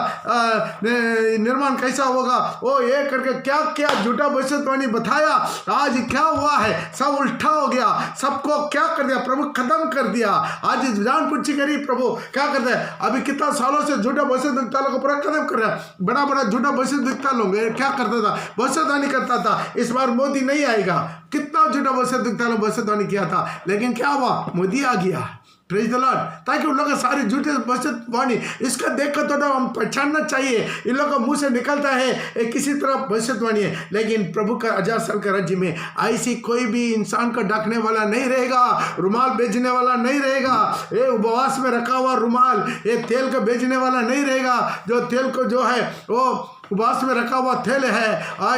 निर्माण कैसा होगा, वो ये करके क्या क्या झूठा भविष्यवाणी बताया। आज क्या हुआ है, सब उल्टा हो गया, सबको क्या कर दिया, प्रभु खत्म कर दिया। आज जान पूछी करी प्रभु क्या करता है। अभी कितना सालों से झूठा भविष्यद्वक्ता लोग को पूरा खत्म कर रहा है। बड़ा बड़ा झूठा भविष्यद्वक्ता लोग क्या करता था, भविष्यवाणी करता था, इस बार मोदी नहीं आएगा। कितना झूठा भविष्यद्वक्ता लोग भविष्यवाणी किया था, लेकिन क्या हुआ, मोदी आ गया। Praise the Lord. ताकि उन लोगों सारी झूठे भविष्यवाणी इसका देखकर तो हम पहचानना चाहिए, इन लोगों के मुंह से निकलता है किसी तरह भविष्यवाणी है, लेकिन प्रभु का 1000 साल के राज्य में ऐसी कोई भी इंसान को ढकने वाला नहीं रहेगा, रुमाल बेचने वाला नहीं रहेगा, ये उपवास में रखा हुआ रुमाल, ये तेल को बेचने वाला नहीं रहेगा, जो तेल को जो है वो उपवास में रखा हुआ तेल है,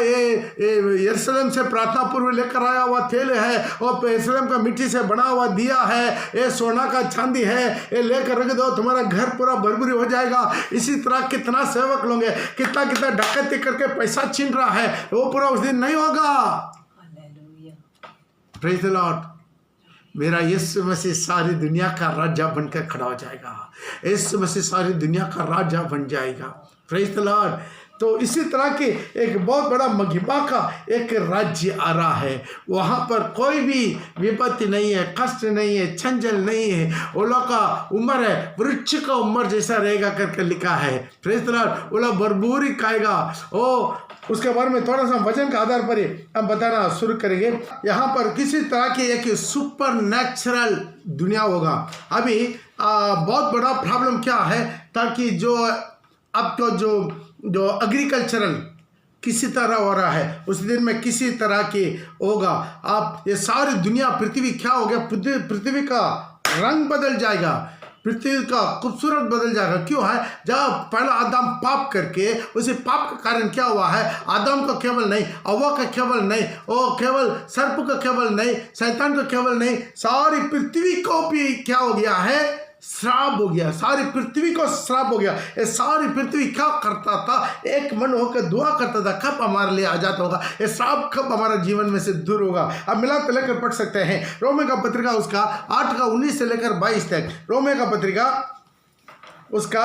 ये यरूशलेम से प्रार्थना पूर्व लेकर आया हुआ तेल है, और यरूशलेम का मिट्टी से बना हुआ दिया है, ये सोना का चांदी है, ये लेकर रख दो तुम्हारा घर पूरा भरभूरी हो जाएगा। इसी तरह कितना सेवक लोग हैं, कितना कितना डकैती करके पैसा छीन रहा है, वो पूरा उस दिन नहीं होगा। Praise the Lord. मेरा यीशु मसीह सारी दुनिया का राजा बनकर खड़ा हो जाएगा, यीशु मसीह सारी दुनिया का राजा बन जाएगा। Praise the Lord. तो इसी तरह के एक बहुत बड़ा महिमा का एक राज्य आ रहा है। वहाँ पर कोई भी विपत्ति नहीं है, कष्ट नहीं है, छंजल नहीं है। वो लोग का उम्र है वृक्ष का उम्र जैसा रहेगा करके लिखा है। Praise the Lord. वो लोग भरपूरी खाएगा। ओ उसके बारे में थोड़ा सा वचन के आधार पर ही हम बताना शुरू करेंगे। यहाँ पर किसी तरह की एक सुपर नेचुरल दुनिया होगा। अभी बहुत बड़ा प्रॉब्लम क्या है, ताकि जो अब तो जो एग्रीकल्चरल किसी तरह हो रहा है, उस दिन में किसी तरह की होगा। आप ये सारी दुनिया, पृथ्वी क्या हो गया, पृथ्वी का रंग बदल जाएगा, पृथ्वी का खूबसूरत बदल जाएगा। क्यों है, जब पहला आदम पाप करके, उसी पाप का कारण क्या हुआ है, आदम को केवल नहीं, हव्वा का केवल नहीं, ओ केवल सर्प का केवल नहीं, शैतान को केवल नहीं, सारी पृथ्वी को भी क्या हो गया है, श्राप हो गया, सारी पृथ्वी को श्राप हो गया। ये सारी पृथ्वी क्या करता था, एक मन होकर दुआ करता था कब हमारे लिए आजाद होगा, ये श्राप कब हमारे जीवन में से दूर होगा। अब मिला तो लेकर पढ़ सकते हैं रोमे का पत्रिका उसका 8 का 19 से लेकर 22 तक। रोमे का पत्रिका उसका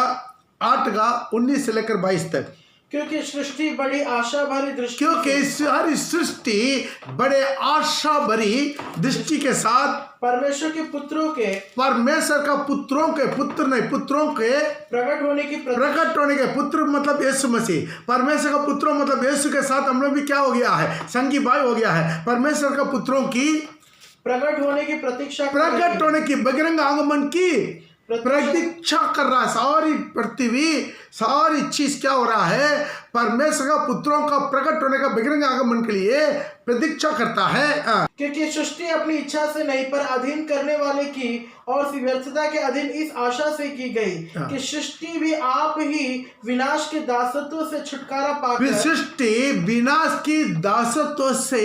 8 का 19 से लेकर 22 तक। क्योंकि सृष्टि बड़ी आशा भरी दृष्टि, क्योंकि सारी सृष्टि बड़े आशा भरी दृष्टि के साथ परमेश्वर के पुत्रों के, परमेश्वर का पुत्रों के, पुत्र नहीं पुत्रों के प्रकट होने के पुत्र मतलब यीशु मसीह, परमेश्वर का पुत्रों मतलब यीशु के साथ हम लोग भी क्या हो गया है, संगी भाई हो गया है। परमेश्वर का पुत्रों की प्रकट होने की प्रतीक्षा, प्रकट होने की, बहिरंग आगमन की प्रतीक्षा कर रहा है। सारी पृथ्वी, सारी चीज क्या हो रहा है, परमेश्वर का पुत्रों का प्रकट होने का, बहिरंग आगमन के लिए प्रतीक्षा करता है। क्योंकि सृष्टि अपनी इच्छा से नहीं पर अधीन करने वाले की और व्यर्थता के अधीन इस आशा से की गई कि सृष्टि भी आप ही विनाश के दासत्व से छुटकारा पाकर, सृष्टि विनाश की दासत्व से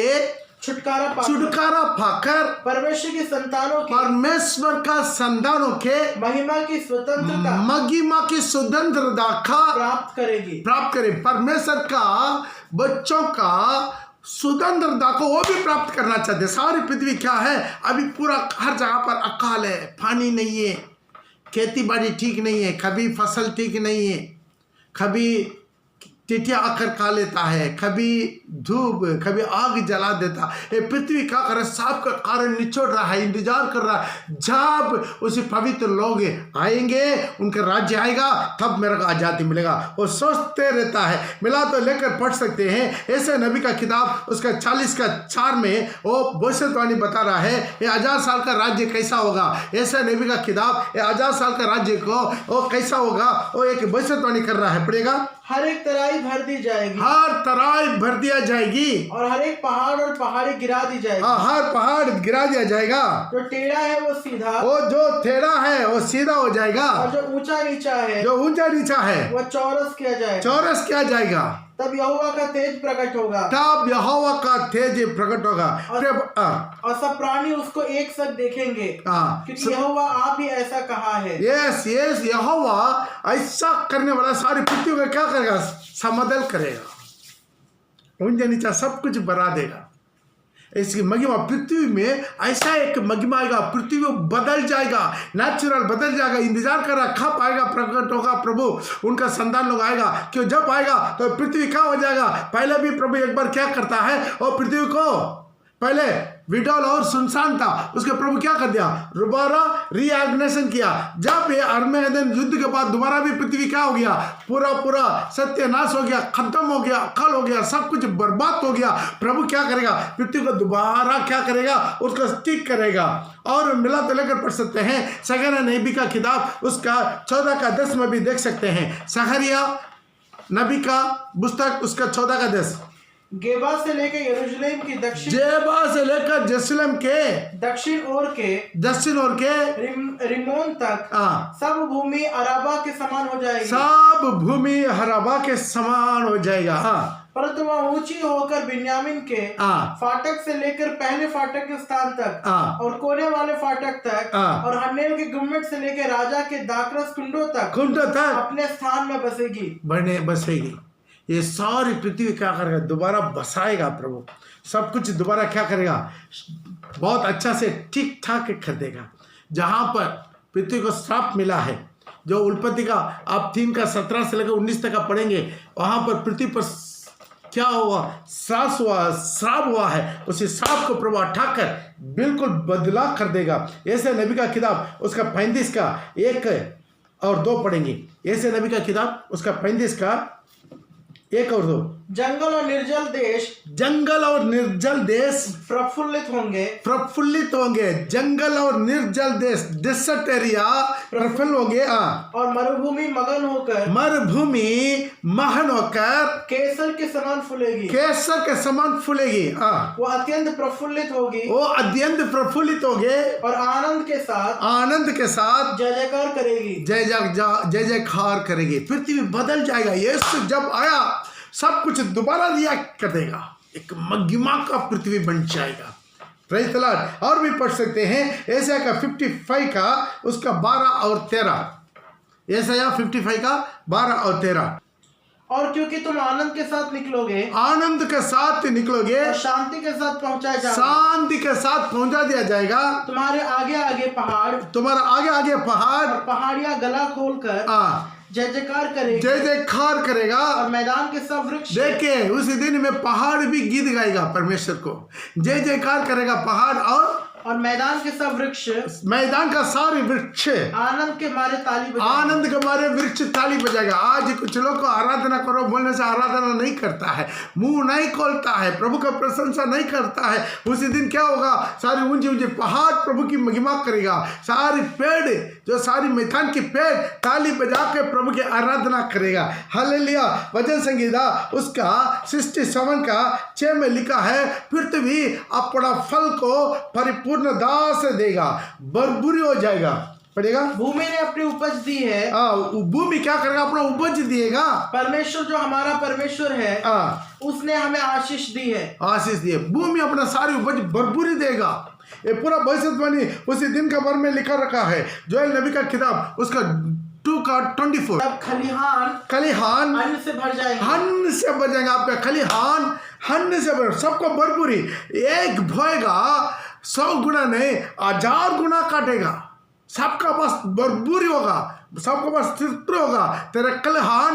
छुटकारा पाकर परमेश्वर की संतानों की, परमेश्वर का संतानों के महिमा की स्वतंत्रता का प्राप्त करे। परमेश्वर का बच्चों का स्वतंत्रता को वो भी प्राप्त करना चाहते। सारी पृथ्वी क्या है, अभी पूरा हर जगह पर अकाल है, पानी नहीं है, खेती बाड़ी ठीक नहीं है, कभी फसल ठीक नहीं है, कभी टिटिया आकर खा लेता है, कभी धूप, कभी आग जला देता। ये पृथ्वी क्या कर रहा है, सांप का कारण निचोड़ रहा है, इंतजार कर रहा है जब उसे पवित्र लोग आएंगे, उनका राज्य आएगा, तब मेरे को आजादी मिलेगा। वो सोचते रहता है। मिला तो लेकर पढ़ सकते हैं ऐसे नबी का किताब उसका 40 का 4 में वो भविष्यवाणी बता रहा है ये 1000 साल का राज्य कैसा होगा। ऐसे नबी का किताब ये 1000 साल का राज्य को वो कैसा होगा, वो एक भविष्यवाणी कर रहा है। पढ़ेगा, हर एक तराई भर दी जाएगी, हर तराई भर दिया जाएगी, और हर एक पहाड़ और पहाड़ी गिरा दी जाएगी। हर पहाड़ गिरा दिया जाएगा, जो टेढ़ा है वो सीधा, वो जो टेढ़ा है वो सीधा हो जाएगा, और जो ऊंचा नीचा है, जो ऊंचा नीचा है वो चौरस किया जाएगा। तब यहोवा का तेज प्रकट होगा, और सब प्राणी उसको एक साथ देखेंगे, क्योंकि यहोवा आप ही ऐसा कहा है। यस यहोवा ऐसा करने वाला सारी पृथ्वी को क्या करेगा, समतल करेगा, ऊंचा नीचा सब कुछ बना देगा। इसकी महिमा पृथ्वी में ऐसा एक महिमा आएगा, पृथ्वी बदल जाएगा, नेचुरल बदल जाएगा। इंतजार कर रहा कब आएगा, प्रकट होगा प्रभु, उनका संतान लोग आएगा। क्यों जब आएगा तो पृथ्वी क्या हो जाएगा। पहले भी प्रभु एक बार क्या करता है, और पृथ्वी को पहले विडोल और सुनसान था, उसके प्रभु क्या कर दिया, दोबारा रीऑर्गेनाइजेशन किया। जब ये अर्मेनियन युद्ध के बाद दोबारा भी पृथ्वी क्या हो गया, पूरा सत्यानाश हो गया, खत्म हो गया, अकाल हो गया, सब कुछ बर्बाद हो गया। प्रभु क्या करेगा, पृथ्वी को दोबारा क्या करेगा, उसको ठीक करेगा। और मिला तो लेकर पढ़ सकते हैं सगरिया नबी का किताब उसका 14 का 10 में भी देख सकते हैं। सगरिया नबी का पुस्तक उसका 14 का 10। गेबा से लेकर यरूशलेम की दक्षिण, जेबा से लेकर यरूशलेम के दक्षिण ओर के रिमोन तक सब भूमि अराबा के समान हो जाएगी, सब भूमि अराबा के समान हो जाएगा। परंतु वह ऊंची होकर बिन्यामीन के फाटक से लेकर पहले फाटक के स्थान तक और कोने वाले फाटक तक और हन्नेल के गुम्मट से लेकर राजा के दाखरस कुंडों तक अपने स्थान में बसेगी। ये सारी पृथ्वी क्या करेगा, दोबारा बसाएगा प्रभु, सब कुछ दोबारा क्या करेगा, बहुत अच्छा से ठीक ठाक कर देगा। जहाँ पर पृथ्वी को श्राप मिला है, जो उत्पत्ति का आप 3 का 17 से लेकर 19 तक का पढ़ेंगे, वहाँ पर पृथ्वी पर क्या हुआ, श्राप हुआ है, उसी श्राप को प्रभु हटाकर बिल्कुल बदला कर देगा। ऐसे नबी का किताब उसका 35 का 1 और 2 पढ़ेंगे। ऐसे नबी का किताब उसका 35 का 1 और 2। जंगल और निर्जल देश प्रफुल्लित होंगे। जंगल और निर्जल देश, डेसर्ट एरिया प्रफुल्ल होंगे। और मरुभूमि महन होकर केसर के समान फूलेगी। वो अत्यंत प्रफुल्लित होगी और आनंद के साथ जय जयकार करेगी। पृथ्वी बदल जाएगा। यीशु जब आया सब कुछ दोबारा रिएक्ट कर देगा, एक महिमा का पृथ्वी बन जाएगा। Praise the Lord. और भी पढ़ सकते हैं यशाया का 55 का उसका 12 और 13। यशाया 55 का 12 और 13। और क्योंकि तुम आनंद के साथ निकलोगे, आनंद के साथ निकलोगे, और शांति के साथ पहुंचाया जाएगा, शांति के साथ पहुंचा दिया जाएगा। तुम्हारे आगे आगे पहाड़, तुम्हारा आगे आगे पहाड़, और पहाड़ियां गला खोलकर जय जयकार करेगी, जय जयकार करेगा। और मैदान के सब वृक्ष, देखिए उसी दिन में पहाड़ भी गीत गाएगा परमेश्वर को, जय जयकार करेगा पहाड़, और मैदान के सब वृक्ष, मैदान का सारे वृक्ष आनंद के मारे ताली बजाएंगे। आनंद के मारे वृक्ष ताली बजाएगा। आज कुछ लोग को आराधना करो बोलने से आराधना नहीं करता है, मुंह नहीं खोलता है, प्रभु का प्रशंसा नहीं करता है। उसी दिन क्या होगा, सारी ऊंचे ऊंचे पहाड़ प्रभु की महिमा करेगा, सारी पेड़ जो सारी मैदान की पेड़ ताली बजा के प्रभु की आराधना करेगा। हालेलुया। वचन संहिता उसका 67 का 6 में लिखा है, पृथ्वी अपना फल को परिपूर्ण दास देगा, बरबुरी हो जाएगा। पढ़ेगा, भूमि ने अपनी उपज दी है। भूमि क्या करेगा, अपना उपज दिएगा। परमेश्वर जो हमारा परमेश्वर है, उसने हमें आशीष दी है, आशीष दी है। भूमि अपना सारी उपज बरबुरी देगा। ये पूरा भविष्यवाणी उसी दिन का बारे में लिखा रखा है, जोएल नबी का किताब उसका 2:24। तब खलिहान अन्न से भर जाएंगे, अन्न से भर जाएगा। आपका खलिहान अन्न से भर, सबको बरबुरी। एक बोएगा 100 गुना नहीं 1000 गुना काटेगा। सबका पास बरबुरी होगा, सबका पास तृप्ति होगा। तेरे खलिहान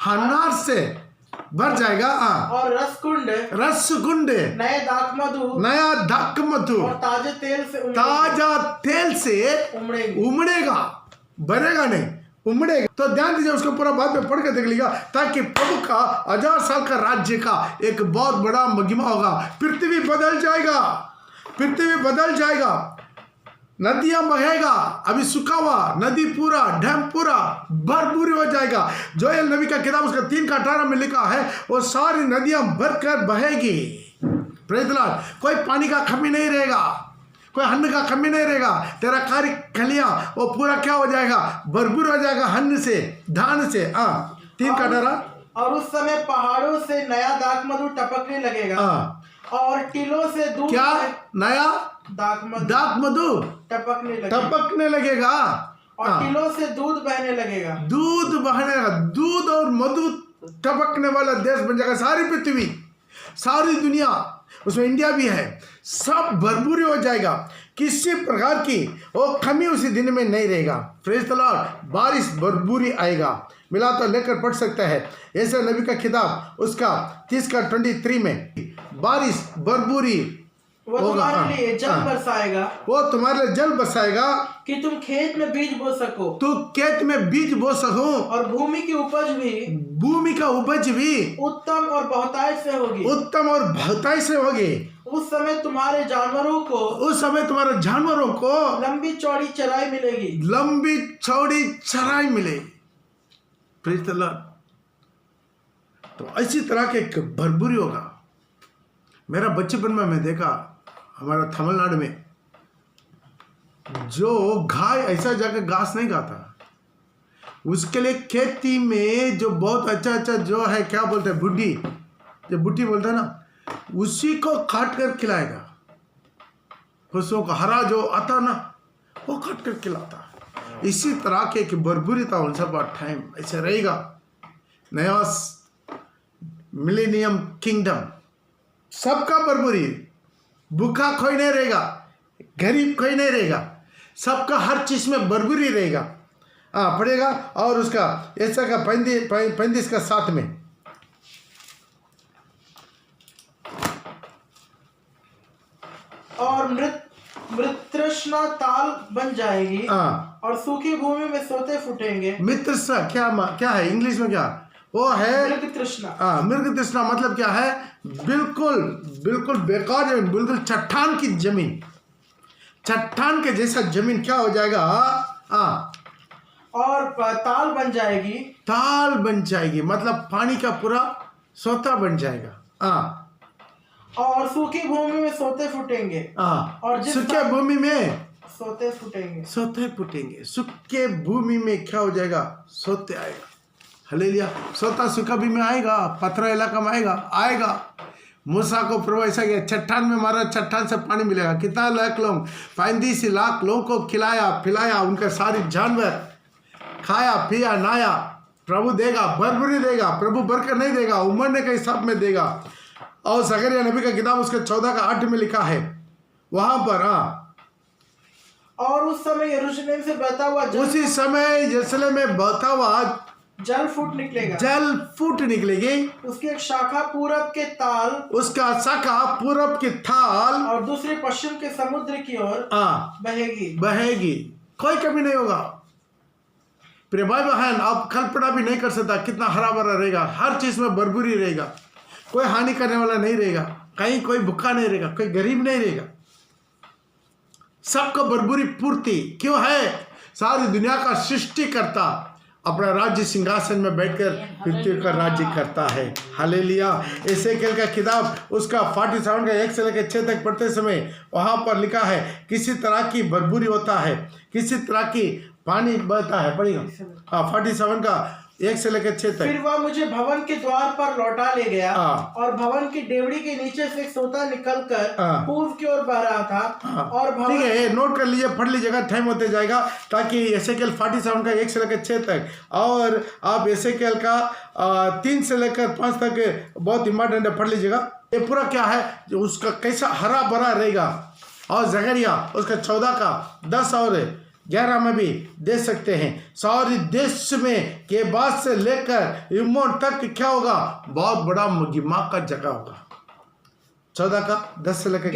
अनार से भर जाएगा। और रस कुंड नया दाख मधु और ताजा तेल से उमड़ेगा, भरेगा नहीं, उमड़ेगा। तो ध्यान दीजिए, उसको पूरा बाद में पढ़ के देख लीजिएगा, ताकि प्रभु का 1000 साल का राज्य का एक बहुत बड़ा महिमा होगा। पृथ्वी बदल जाएगा, पृथ्वी बदल जाएगा, नदियां बहेगा। अभी सूखा हुआ नदी पूरा डैम पूरा भरपूरी हो जाएगा। जोएल नबी का किताब उसका 3:18 में लिखा है, वो सारी नदियां भरकर बहेगी। Praise the Lord. कोई पानी का कमी नहीं रहेगा, कोई अन्न का कमी नहीं रहेगा। तेरा कार्य खलियां वो पूरा क्या हो जाएगा, भरपूर हो जाएगा अन्न से, धान से। 3:18। और उस समय पहाड़ों से नया दाख मधु टपकने लगेगा, और टीलों से दूध, क्या नया दाख मधु टपकने लगेगा, और टीलों से दूध बहने लगेगा, दूध और मधु टपकने वाला देश बन जाएगा। सारी पृथ्वी, सारी दुनिया, उसमें इंडिया भी है, सब भरपूरी हो जाएगा। किसी प्रकार की वो कमी उसी दिन में नहीं रहेगा। Praise the Lord. बारिश भरपूरी आएगा। मिला तो लेकर पढ़ सकता है, ऐसा नबी का किताब उसका 30:23 में बारिश भरपूरी वो तुम्हारे लिए जल बरसाएगा, वो तुम्हारे लिए जल बरसाएगा कि तुम खेत में बीज बो सको, तू खेत में बीज बो सको, और भूमि की उपज भी उत्तम और बहुतायत से होगी, उत्तम और बहुतायत से होगी। उस समय तुम्हारे जानवरों को लंबी चौड़ी चराई मिलेगी। Praise the Lord. तो इसी तरह के एक भरपूरी होगा। मेरा बचपन में मैं देखा, हमारा तमिलनाडु में जो गाय ऐसा जाकर घास नहीं खाता, उसके लिए खेती में जो बहुत अच्छा जो है, क्या बोलते हैं, बुड्ढी बोलते हैं ना, उसी को काट कर खिलाएगा। पशुओं का हरा जो आता ना, वो काट कर खिलाता। इसी तरह के एक बरबुरी था उन सब टाइम ऐसे रहेगा। नया मिलेनियम किंगडम, सबका बरबुरी, भूखा कोई नहीं रहेगा, गरीब कोई नहीं रहेगा, सबका हर चीज में बरबुरी रहेगा। पड़ेगा। और उसका ऐसा का 35 का 7 में, और मृतृष्णा ताल बन जाएगी, और सूखी भूमि में सोते फूटेंगे। मृतृष्णा क्या है इंग्लिश में, क्या वो है, मृग तृष्णा। मृग तृष्णा मतलब क्या है, बिल्कुल बेकार जमीन, बिल्कुल चट्टान की जमीन, चट्टान के जैसा जमीन क्या हो जाएगा। और ताल बन जाएगी, मतलब पानी का पूरा सोता बन जाएगा। और सूखी भूमि में सोते फूटेंगे, और सूखे भूमि में सोते फूटेंगे। सूखे भूमि में क्या हो जाएगा, सोते आएगा। हालेलुया। सोता सूखा भी में आएगा, पथरा इलाका में आएगा। मूसा को प्रभु ऐसा किया, चट्टान में मारा, चट्टान से पानी मिलेगा। कितना लाख लोग, 35 लाख लोगों को खिलाया पिलाया, उनका सारी जानवर खाया पिया नहाया। प्रभु देगा, भरपूरी देगा, प्रभु बरकत नहीं देगा, उमड़ने के हिसाब में देगा। और जकरिया नबी का किताब उसके 14:8 में लिखा है वहां पर। और उस समय यरूशलेम से बहता हुआ उसी समय यरूशलेम में बहता हुआ जल फूट निकलेगा, जल फूट निकलेगी। उसकी एक शाखा पूरब के ताल, उसका शाखा पूरब की थाल, और दूसरी पश्चिम के समुद्र की ओर बहेगी। कोई कमी नहीं होगा। प्रिय भाई बहन, आप कल्पना भी नहीं कर सकता कितना हरा भरा रहेगा। हर चीज में भरपूरी रहेगा, कोई हानि करने वाला नहीं रहेगा, कहीं कोई भूखा नहीं रहेगा, कोई गरीब नहीं रहेगा, सबको भरपूरी पूर्ति। क्यों है? सारी दुनिया का सृष्टिकर्ता अपना राज्य सिंहासन में बैठकर पृथ्वी का राज्य करता है। हालेलुया। एसेकिएल का किताब उसका 47 का 1 से लेकर 6 तक पढ़ते समय वहां पर लिखा है किसी तरह की भरपूरी होता है, किसी तरह की पानी बहता है। पढ़िएगा 47 का 1 से लेकर 6 तक। फिर वह मुझे भवन के द्वार पर लौटा ले गया, और भवन की डेवड़ी के नीचे से एक सोता निकलकर पूर्व की ओर बह रहा था। और ठीक है, नोट कर लीजिए, पढ़ लीजिएगा, टाइम होते जाएगा, ताकि एसेकिएल 47 का 1 से लेकर 6 तक, और आप एसेकिएल का 3 से लेकर 5 तक बहुत इंपॉर्टेंट है, पढ़ लीजिएगा। ये पूरा क्या है, जो उसका कैसा हरा भरा रहेगा। और जकरिया उसका 14 का 10 और 11 में भी दे सकते हैं। सारी देश में के बाद से लेकर इमोन तक क्या होगा, बहुत बड़ा महिमा का जगह होगा। 14 का 10 से लेकर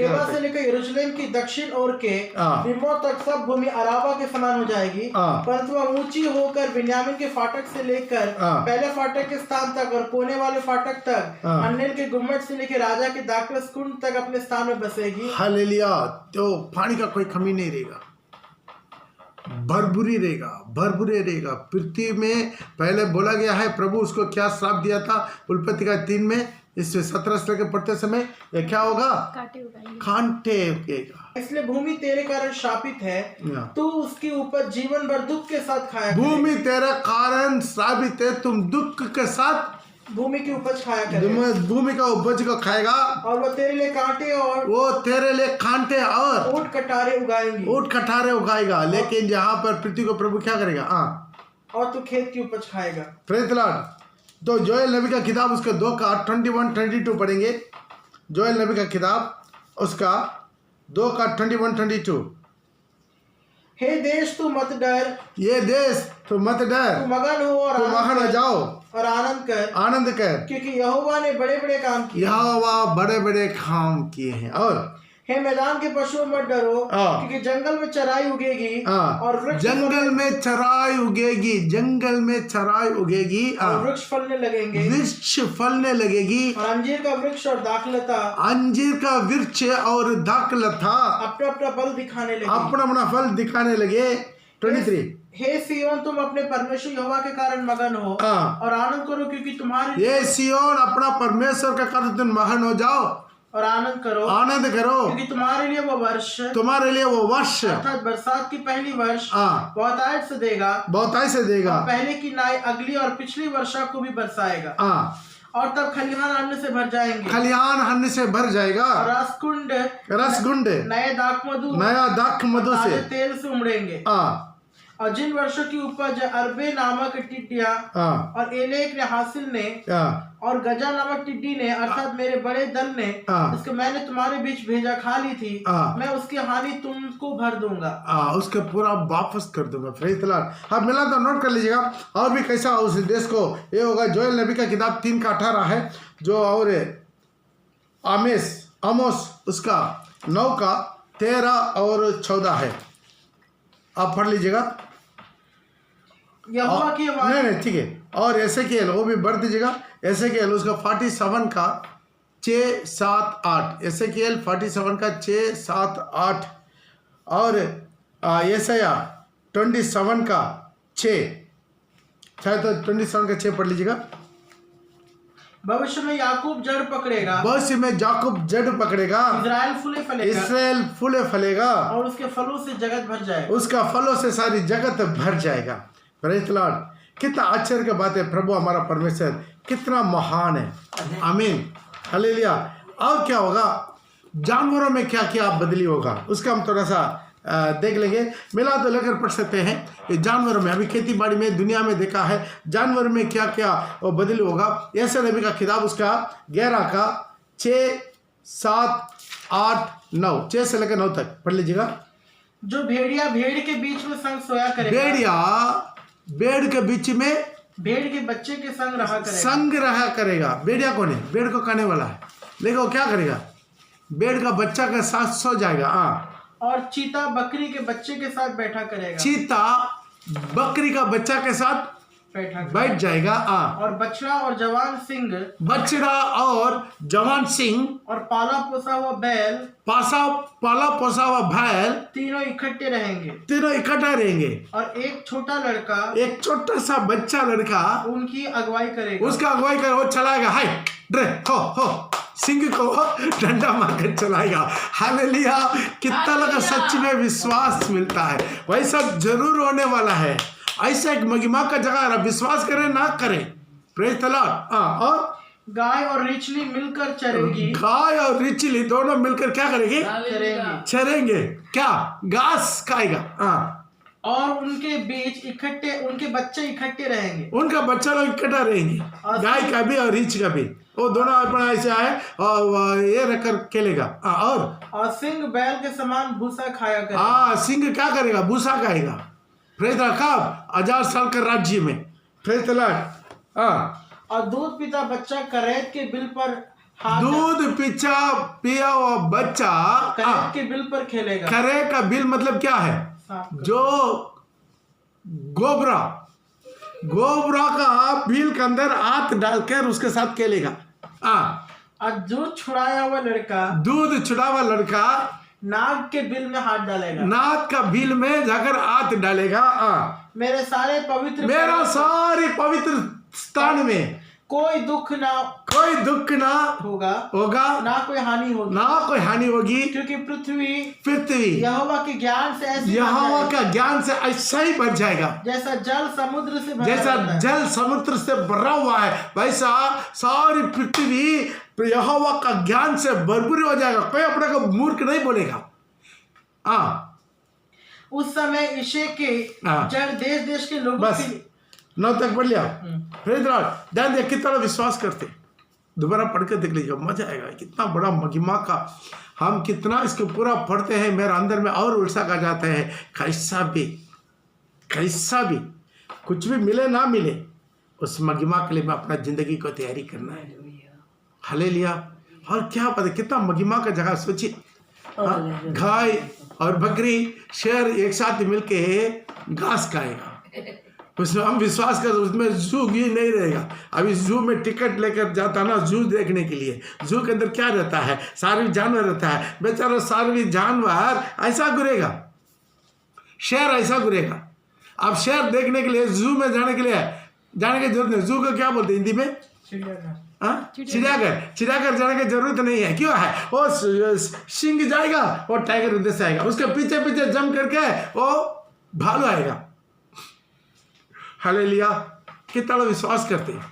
यरूशलेम की दक्षिण ओर के रिमोन तक सब भूमि अराबा के समान हो जाएगी, परंतु वह ऊंची होकर बिन्यामीन के फाटक से लेकर पहले फाटक के स्थान तक और कोने वाले फाटक तक हन्नेल के गुम्मट से लेकर राजा के दाखरस कुंड तक अपने स्थान में बसेगी। हालेलुया। तो पानी का कोई कमी नहीं रहेगा, भरपूरी रहेगा, भरपूरी रहेगा। पृथ्वी में पहले बोला गया है, प्रभु उसको क्या श्राप दिया था उत्पत्ति का 3 में, इससे 17 से लेकर पढ़ते समय ये क्या होगा, कांटे उगेगा। इसलिए भूमि तेरे कारण शापित है, तू उसकी ऊपर जीवन भर दुख के साथ खाया। भूमि तेरे कारण शापित है, तुम दुख के साथ भूमि की उपज खाया करेगा, भूमि का उपज को खाएगा, और वो तेरे लिए कांटे और ऊंट कटारे उगाएंगे, ऊंट कटारे उगाएगा। लेकिन यहाँ पर पृथ्वी को प्रभु क्या करेगा, और तू खेत की उपज खाएगा। Praise the Lord. तो जोएल नबी का किताब उसके 2 का 21-22 पढ़ेंगे। जोएल नबी का किताब उसका 2 का 21-22। हे देश तू मत डर, ये देश तू मत डर, तू मगन हो और मगन हो जाओ और आनंद कर, क्योंकि यहोवा ने बड़े बड़े काम किए, यहोवा बड़े बड़े काम किए हैं। और हे मैदान के पशुओं मत डरो, क्योंकि जंगल में चराई उगेगी, और वृक्ष जंगल में चराई उगेगी, जंगल में चराई उगेगी, और वृक्ष फलने लगेंगे, वृक्ष फलने लगेगी, और अंजीर का वृक्ष और दाखलता, अंजीर का वृक्ष और दाखलता अपना अपना फल दिखाने लगे, अपना अपना फल दिखाने लगे। 23। हे सियोन तुम अपने परमेश्वर यहोवा के कारण मगन हो और आनंद करो, क्योंकि तुम्हारे ये सियोन अपना परमेश्वर का कारण तुम मगन हो जाओ और आनंद करो, क्योंकि तुम्हारे लिए वो वर्ष अर्थात बरसात की पहली वर्ष बहुतायत से देगा, पहले की नाई अगली और पिछली वर्षा को भी बरसाएगा, और तब खलिहान अन्न से भर जाएंगे, और रसकुंड नए दाख मधु से तेल से उमड़ेंगे। और जिन वर्षों की उपज अरबे नामक टिड्डियां और एलेक ने हासिल ने और गजा नामक टिड्डी ने अर्थात मेरे बड़े दल ने उसके मैंने तुम्हारे बीच भेजा खा ली थी, मैं उसकी हानि तुमको भर दूंगा, उसके पूरा वापस कर दूंगा। Praise the Lord. अब मिला तो नोट कर लीजिएगा। और भी कैसा उस देश को ये होगा। जोएल नबी का किताब 3 का 18 है जो, और आमोस उसका 9 का 13 और 14 है। आप पढ़ लीजिएगा। यहोवा की आवाज़ नहीं ठीक है। और एसेकिएल वो भी बढ़ दीजिएगा। एसेकिएल उसका 47 का 6, 7, 8। एसेकिएल 47 का 6, 7, 8 और यशायाह 27 का 6, शायद तो 27 का 6 पढ़ लीजिएगा। भविष्य में याकूब जड़ पकड़ेगा, इस्राएल फूले फलेगा, और उसके फलों से जगत भर जाएगा, उसका फलों से सारी जगत भर जाएगा। Praise the Lord. कितना आश्चर्य की बात है। प्रभु हमारा परमेश्वर कितना महान है। आमीन, हालेलुया। और क्या होगा, जानवरों में क्या क्या बदली होगा उसका हम थोड़ा सा देख लेंगे। मिला तो लेकर पढ़ सकते हैं। ये जानवरों में, अभी खेती बाड़ी में दुनिया में देखा है जानवर में क्या क्या बदली होगा। ऐसे नबी का किताब उसका 11 का 6, 7, 8, 9, 6 से लेकर 9 तक पढ़ लीजिएगा। जो भेड़िया भेड़ के बीच में संग सोया करेगा, भेड़िया भेड़ के बीच में भेड़ के बच्चे के संग रहा करेगा। भेड़िया कौन है? भेड़ को खाने वाला है। देखो क्या करेगा, भेड़ का बच्चा के साथ सो जाएगा। हाँ, और चीता बकरी के बच्चे के साथ बैठा करेगा। चीता बकरी का बच्चा के साथ बैठ जाएगा। और बछड़ा और जवान सिंह, बछड़ा और जवान सिंह और पाला पोसा हुआ बैल, पाला पोसा हुआ बैल तीनों इकट्ठे रहेंगे। तीनों इकट्ठा रहेंगे। और एक छोटा लड़का, एक छोटा सा बच्चा लड़का उनकी अगुवाई करेगा। उसका अगुवाई कर, वो चलाएगा। हाय ड्रे हो सिंह को डंडा मारकर चलाएगा। हालेलुया! कितना लगा सच में विश्वास मिलता है। वैसा जरूर होने वाला है। ऐसा एक महिमा का जगह, विश्वास करें ना करें, प्रेज द लॉर्ड। और गाय और रिचली मिलकर चरेगी। गाय और रिचली दोनों मिलकर क्या करेंगे? चरेंगे। क्या? घास खाएगा। और उनके बीच उनके बच्चे इकट्ठे रहेंगे। उनका बच्चा लोग इकट्ठा रहेंगे, गाय का भी और रीछ का भी। वो दोनों अपना ऐसे आए और ये रखकर खेलेगा। और सिंह बैल के समान भूसा खाया करेगा। सिंह क्या करेगा? भूसा खाएगा। Praise the Lord. 1000 साल के राज्य में। Praise the Lord. और दूध पीता बच्चा करेत के बिल पर दूध पिया हुआ बच्चा करेत के बिल पर खेलेगा। करे का बिल मतलब क्या है? जो गोबरा का बिल के अंदर हाथ डालकर उसके साथ खेलेगा। और दूध छुड़ाया हुआ लड़का नाग के बिल में हाथ डालेगा। नाग का बिल में जाकर हाथ डालेगा। मेरा सारे पवित्र स्थान में कोई दुख ना होगा ना कोई हानि होगी क्योंकि पृथ्वी यहोवा के ज्ञान से ऐसा ही भर जाएगा। जैसा जल समुद्र से भरा हुआ है, वैसा सारी पृथ्वी यहोवा का ज्ञान से भरपूर हो जाएगा। कोई अपने को मूर्ख नहीं बोलेगा। उस समय ईशे के जड़ देश के लोगों की 9 तक पढ़ लिया। ध्यान दे कितना विश्वास करते, दोबारा पढ़ कर देख लीजिए, मजा आएगा। कितना बड़ा महिमा का, हम कितना इसको पूरा पढ़ते हैं, मेरे अंदर में और उल्सा आ जाता है। कैसा भी कुछ भी मिले ना मिले, उस महिमा के लिए मैं अपना जिंदगी को तैयारी करना है। हालेलुया! और क्या पता कितना महिमा का जगह। सोचिए, गाय और बकरी शेर एक साथ मिलके घास खाएगा। उसमें हम विश्वास कर, उसमें जू ही नहीं रहेगा। अभी जू में टिकट लेकर जाता ना जू देखने के लिए, जू के अंदर क्या रहता है? सारे जानवर रहता है। बेचारा सारे जानवर ऐसा घुरेगा, शेर ऐसा घुरेगा। अब शेर देखने के लिए जू में जाने की जरूरत नहीं। जू को क्या बोलते हैं हिंदी में? चिड़ियाघर जाने की जरूरत नहीं है। क्यों है? वो सिंह जाएगा और टाइगर उधर से आएगा, उसके पीछे जंप करके वो भालू आएगा। हालेलुया! कितना विश्वास करते हैं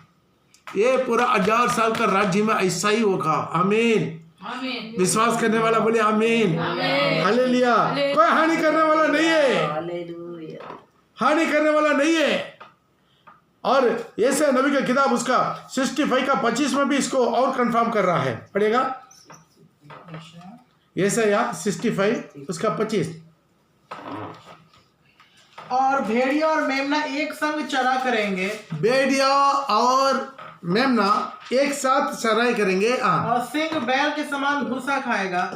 ये पूरा 1000 साल का राज्य में ऐसा ही होगा। आमीन। विश्वास करने वाला बोले आमीन। हालेलुया! कोई हानि करने वाला नहीं है। और ऐसे नबी का किताब उसका 65 का 25 में भी इसको और कंफर्म कर रहा है। पढ़ेगा ऐसा या 65 उसका 25। और भेड़िया और मेमना एक संग चरा करेंगे। भेड़िया और मेमना एक साथ चराई करेंगे। और सिंह बैल के समान भूसा खाएगा।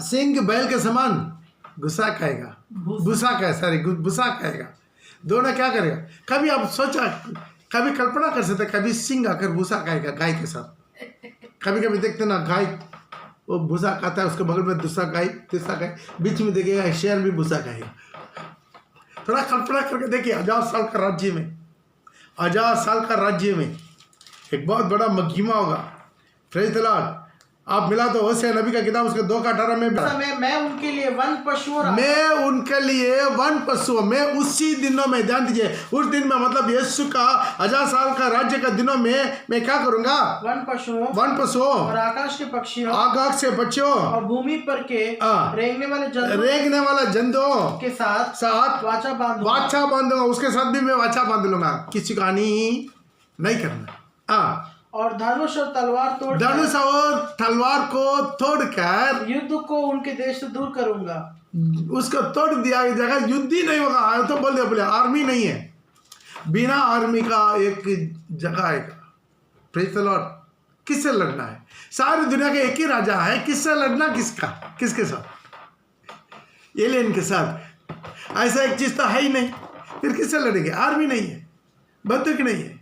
भूसा खाएगा। दोनों क्या करेगा? कभी आप सोचा, कभी कल्पना कर सकते, कभी सिंह आकर भूसा खाएगा गाय के साथ। कभी देखते ना, गाय वो भूसा खाता है, उसके बगल में दूसरा गाय, तीसरा गाय, बीच में देखेगा शेर भी भूसा खाएगा। थोड़ा कल्पना करके देखिए, 1000 साल का राज्य में एक बहुत बड़ा महिमा होगा। Praise the Lord. आप मिला तो होशे नबी का किताब उसके 2:18 में मैं उनके लिए वन पशुओं मैं उसी दिनों में, ध्यान दीजिए, उस दिन में मतलब यीशु का 1000 साल का राज्य का दिनों में मैं क्या करूंगा? वन पशुओं और आकाश के पक्षियों और भूमि पर के रेंगने वाले जंतुओं के साथ वाचा बांधूंगा। उसके साथ भी मैं वाचा बांध लूंगा, किसी का हानि नहीं करना। और धनुष और तलवार को तोड़कर युद्ध को उनके देश से दूर करूंगा। उसको तोड़ दिया जाएगा, युद्ध ही नहीं होगा। तो बोल दिया, बोले आर्मी नहीं है, बिना आर्मी का एक जगह आएगा। Praise the Lord. किससे लड़ना है? सारी दुनिया का एक ही राजा है, किससे लड़ना? किसके साथ? एलियन के साथ। ऐसा एक चीज तो है ही नहीं, फिर किससे लड़ेंगे? आर्मी नहीं है, बंदूक नहीं है,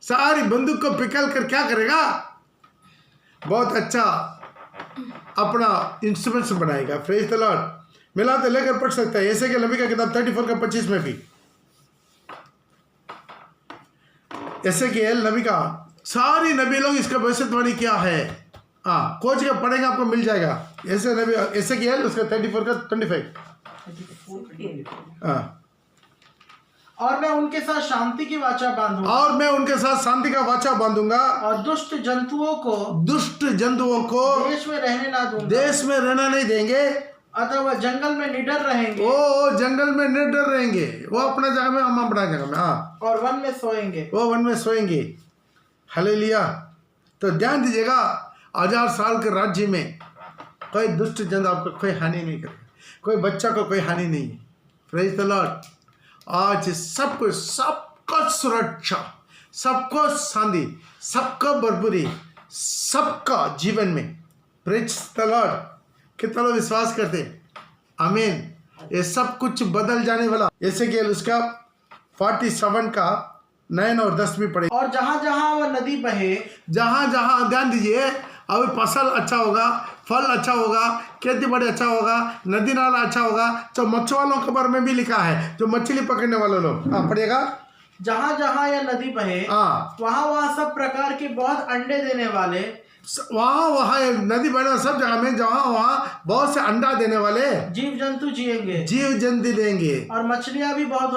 सारी बंदूक को पिघल कर क्या करेगा? बहुत अच्छा अपना इंस्ट्रूमेंट्स बनाएगा। Praise the Lord. मिला तो लेकर पढ़ सकता है, ऐसे के नबी का किताब 34 का 25 में भी, ऐसे के नबी का सारी नबी लोग इसका भविष्यवाणी क्या है, खोज के पढ़ेंगे आपको मिल जाएगा। ऐसे नबी, ऐसे के उसका 34 का 25। और मैं उनके साथ शांति की वाचा बांधूंगा और दुष्ट जंतुओं को देश में रहना नहीं देंगे, अतः वह जंगल में निडर रहेंगे। जंगल में निडर रहेंगे, वो अपना जगह में, हम अपना जगह में। और वन में सोएंगे। हालेलुया। तो ध्यान दीजिएगा, 1000 साल के राज्य में कोई दुष्ट जंतु आपको कोई हानि नहीं करेगा, कोई बच्चा को कोई हानि नहीं है। Praise the Lord. आज सबको सुरक्षा, सबको शांति, सबको बरबरी, सबका जीवन में। Praise the Lord. कितना लोग विश्वास करते? आमीन। ये सब कुछ बदल जाने वाला। जैसे कि उसका 47 का 9 और 10 भी पढ़े। और जहाँ जहाँ वह नदी बहे, ध्यान दीजिए, अभी फसल अच्छा होगा, फल अच्छा होगा, खेती बाड़ी अच्छा होगा, नदी नाला अच्छा होगा। तो मछुआरों के बारे में भी लिखा है, जो मछली पकड़ने वाले लोग। पढ़िएगा। जहाँ जहाँ यह नदी बहे, वहाँ सब प्रकार के बहुत अंडे देने वाले, वहाँ नदी बहने सब जगह में, वहाँ बहुत से अंडा देने वाले जीव जंतु देंगे। और मछलियाँ भी बहुत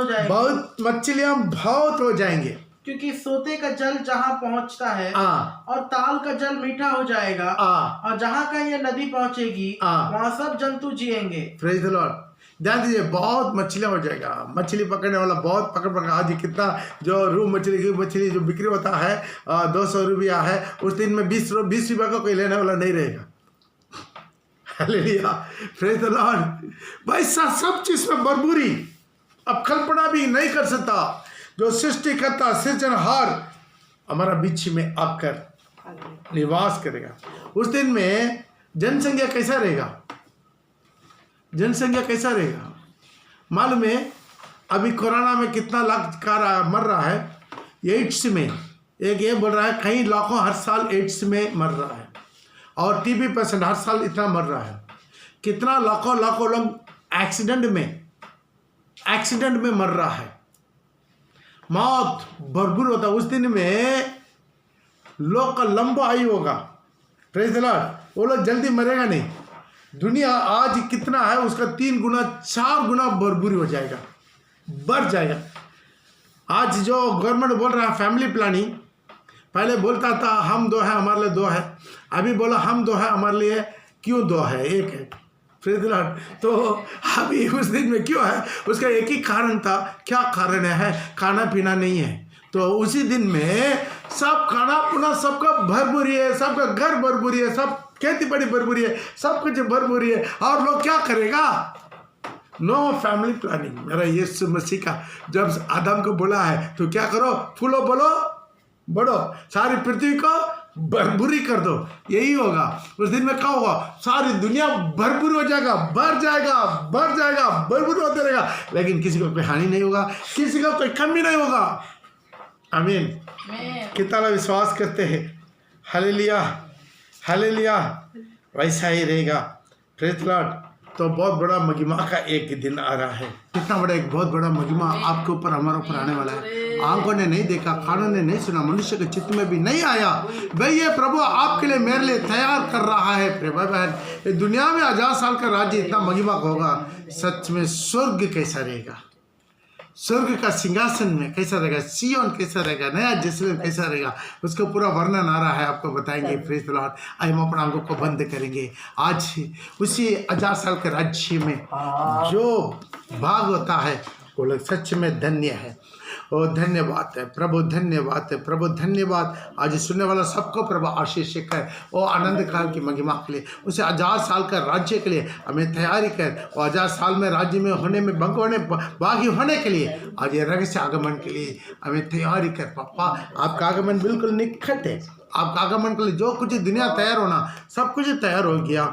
हो जाएंगे। क्योंकि सोते का जल जहाँ पहुँचता है और ताल का जल मीठा हो जाएगा, और जहाँ कहीं यह नदी पहुँचेगी वहाँ सब जंतु जिएंगे। Praise the Lord. ध्यान दीजिए, बहुत मछलियाँ हो जाएगा। मछली पकड़ने वाला बहुत पकड़ आज कितना जो रूह मछली जो बिक्री होता है 200 रुपया है, उस दिन में 20 रुपया को कोई लेने वाला नहीं रहेगा। हालेलुया। Praise the Lord. भाई सब चीज में बरबरी अब कल्पना भी नहीं कर सकता। जो सृष्टि करता, सृजनहार हमारा बीच में आकर निवास करेगा। उस दिन में जनसंख्या कैसा रहेगा? मालूम है? अभी कोरोना में कितना लाख मर रहा है एड्स में। एक ये बोल रहा है कई लाखों हर साल एड्स में मर रहा है, और टीबी पेशेंट हर साल इतना मर रहा है। कितना लाखों लोग एक्सीडेंट में मर रहा है। मौत भरपूर होता है। उस दिन में लोग का लंबा आयु होगा। Praise the Lord. वो लोग जल्दी मरेगा नहीं। दुनिया आज कितना है उसका 3 गुना 4 गुना भरपूरी हो जाएगा, बढ़ जाएगा। आज जो गवर्नमेंट बोल रहा है फैमिली प्लानिंग, पहले बोलता था हम 2 हैं, हमारे लिए 2 है। अभी बोला हम 2 है, हमारे लिए क्यों 2 है, 1 है। Praise the Lord. तो अभी उस दिन में क्यों है, उसका एक ही कारण था। क्या कारण है? खाना पीना नहीं है। तो उसी दिन में सब खाना पीना सबका भरपूरी है, सबका घर भरपूरी है, सब खेती बाड़ी भरपूरी है, सब कुछ भरपूरी है। और लोग क्या करेगा? No family planning. मेरा यीशु मसीह का जब आदम को बोला है तो क्या करो? फूलो बोलो बढ़ो, सारी पृथ्वी को भरपूरी कर दो। यही होगा उस दिन में। क्या होगा? सारी दुनिया भरपूर हो जाएगा, बढ़ जाएगा, भरपूर होते रहेगा। लेकिन किसी को कोई हानि नहीं होगा, किसी को कोई कमी नहीं होगा। आमीन। कितना विश्वास करते हैं? हालेलुया। वैसा ही रहेगा। Praise the Lord. तो बहुत बड़ा महिमा का एक दिन आ रहा है। कितना बड़ा, एक बहुत बड़ा महिमा आपके ऊपर, हमारे ऊपर आने वाला है। आंखों ने नहीं देखा, कानों ने नहीं सुना, मनुष्य के चित्त में भी नहीं आया, भाई ये प्रभु आपके लिए मेरे लिए तैयार कर रहा है। प्रिय भाई बहन, ये दुनिया में 1000 साल का राज्य इतना महिमा का होगा, सच में स्वर्ग कैसा रहेगा, स्वर्ग का सिंहासन में कैसा रहेगा, सियोन कैसा रहेगा, नया जेरूसलम कैसा रहेगा, उसका पूरा वर्णन आ रहा है, आपको बताएंगे। Praise the Lord. आइए हम अपना आंखों को बंद करेंगे। आज उसी 1000 साल के राज्य में जो भाग होता है वो लोग सच में धन्य है। ओ धन्यवाद है प्रभु, धन्यवाद है प्रभु, धन्यवाद। आज सुनने वाला सबको प्रभु आशीष कर, ओ आनंद काल की महिमा के लिए, उसे 1000 साल का राज्य के लिए हमें तैयारी कर, और 1000 साल में राज्य में होने में भागी होने के लिए आज ये रहस्य आगमन के लिए हमें तैयारी कर। पापा आपका आगमन बिल्कुल निकट है, आपका आगमन के लिए जो कुछ दुनिया तैयार होना सब कुछ तैयार हो गया।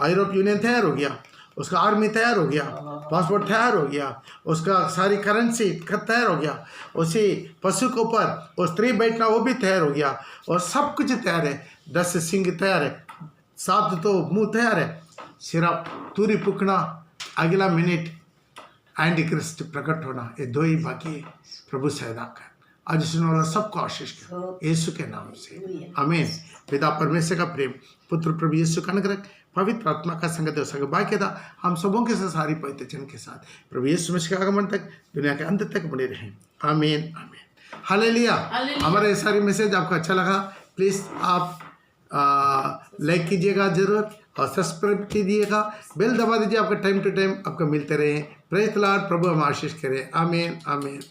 यूरोप यूनियन तैयार हो गया, उसका आर्मी तैयार हो गया, पासपोर्ट तैयार हो गया, उसका सारी करेंसी तैयार हो गया, उसी पशु के ऊपर वो स्त्री बैठना वो भी तैयार हो गया, और सब कुछ तैयार है। 10 सिंह तैयार है, 7 तो मुंह तैयार है, सिर्फ तुरी पुकना अगला मिनट एंटी क्रिस्ट प्रकट होना, ये 2 ही बाकी है। प्रभु सहायता कर, आज सुनने वाला सबको आशीष कर, यीशु के नाम से आमीन। पिता परमेश्वर का प्रेम, पुत्र प्रभु यीशु का अनुग्रह, पवित्र आत्मा का संगत और भाग्य था हम सबों के साथ, सारी पवित्र जन के साथ प्रभु यीशु मसीह के आगमन तक, दुनिया के अंत तक बने रहें। आमीन आमीन। हालेलुया। हमारा ये सारी मैसेज आपको अच्छा लगा, प्लीज़ आप लाइक कीजिएगा जरूर, और सब्सक्राइब कीजिएगा, बेल दबा दीजिए, आपका टाइम टू टाइम आपको मिलते रहे। Praise the Lord. प्रभु हम आशीष करें। आमीन आमीन।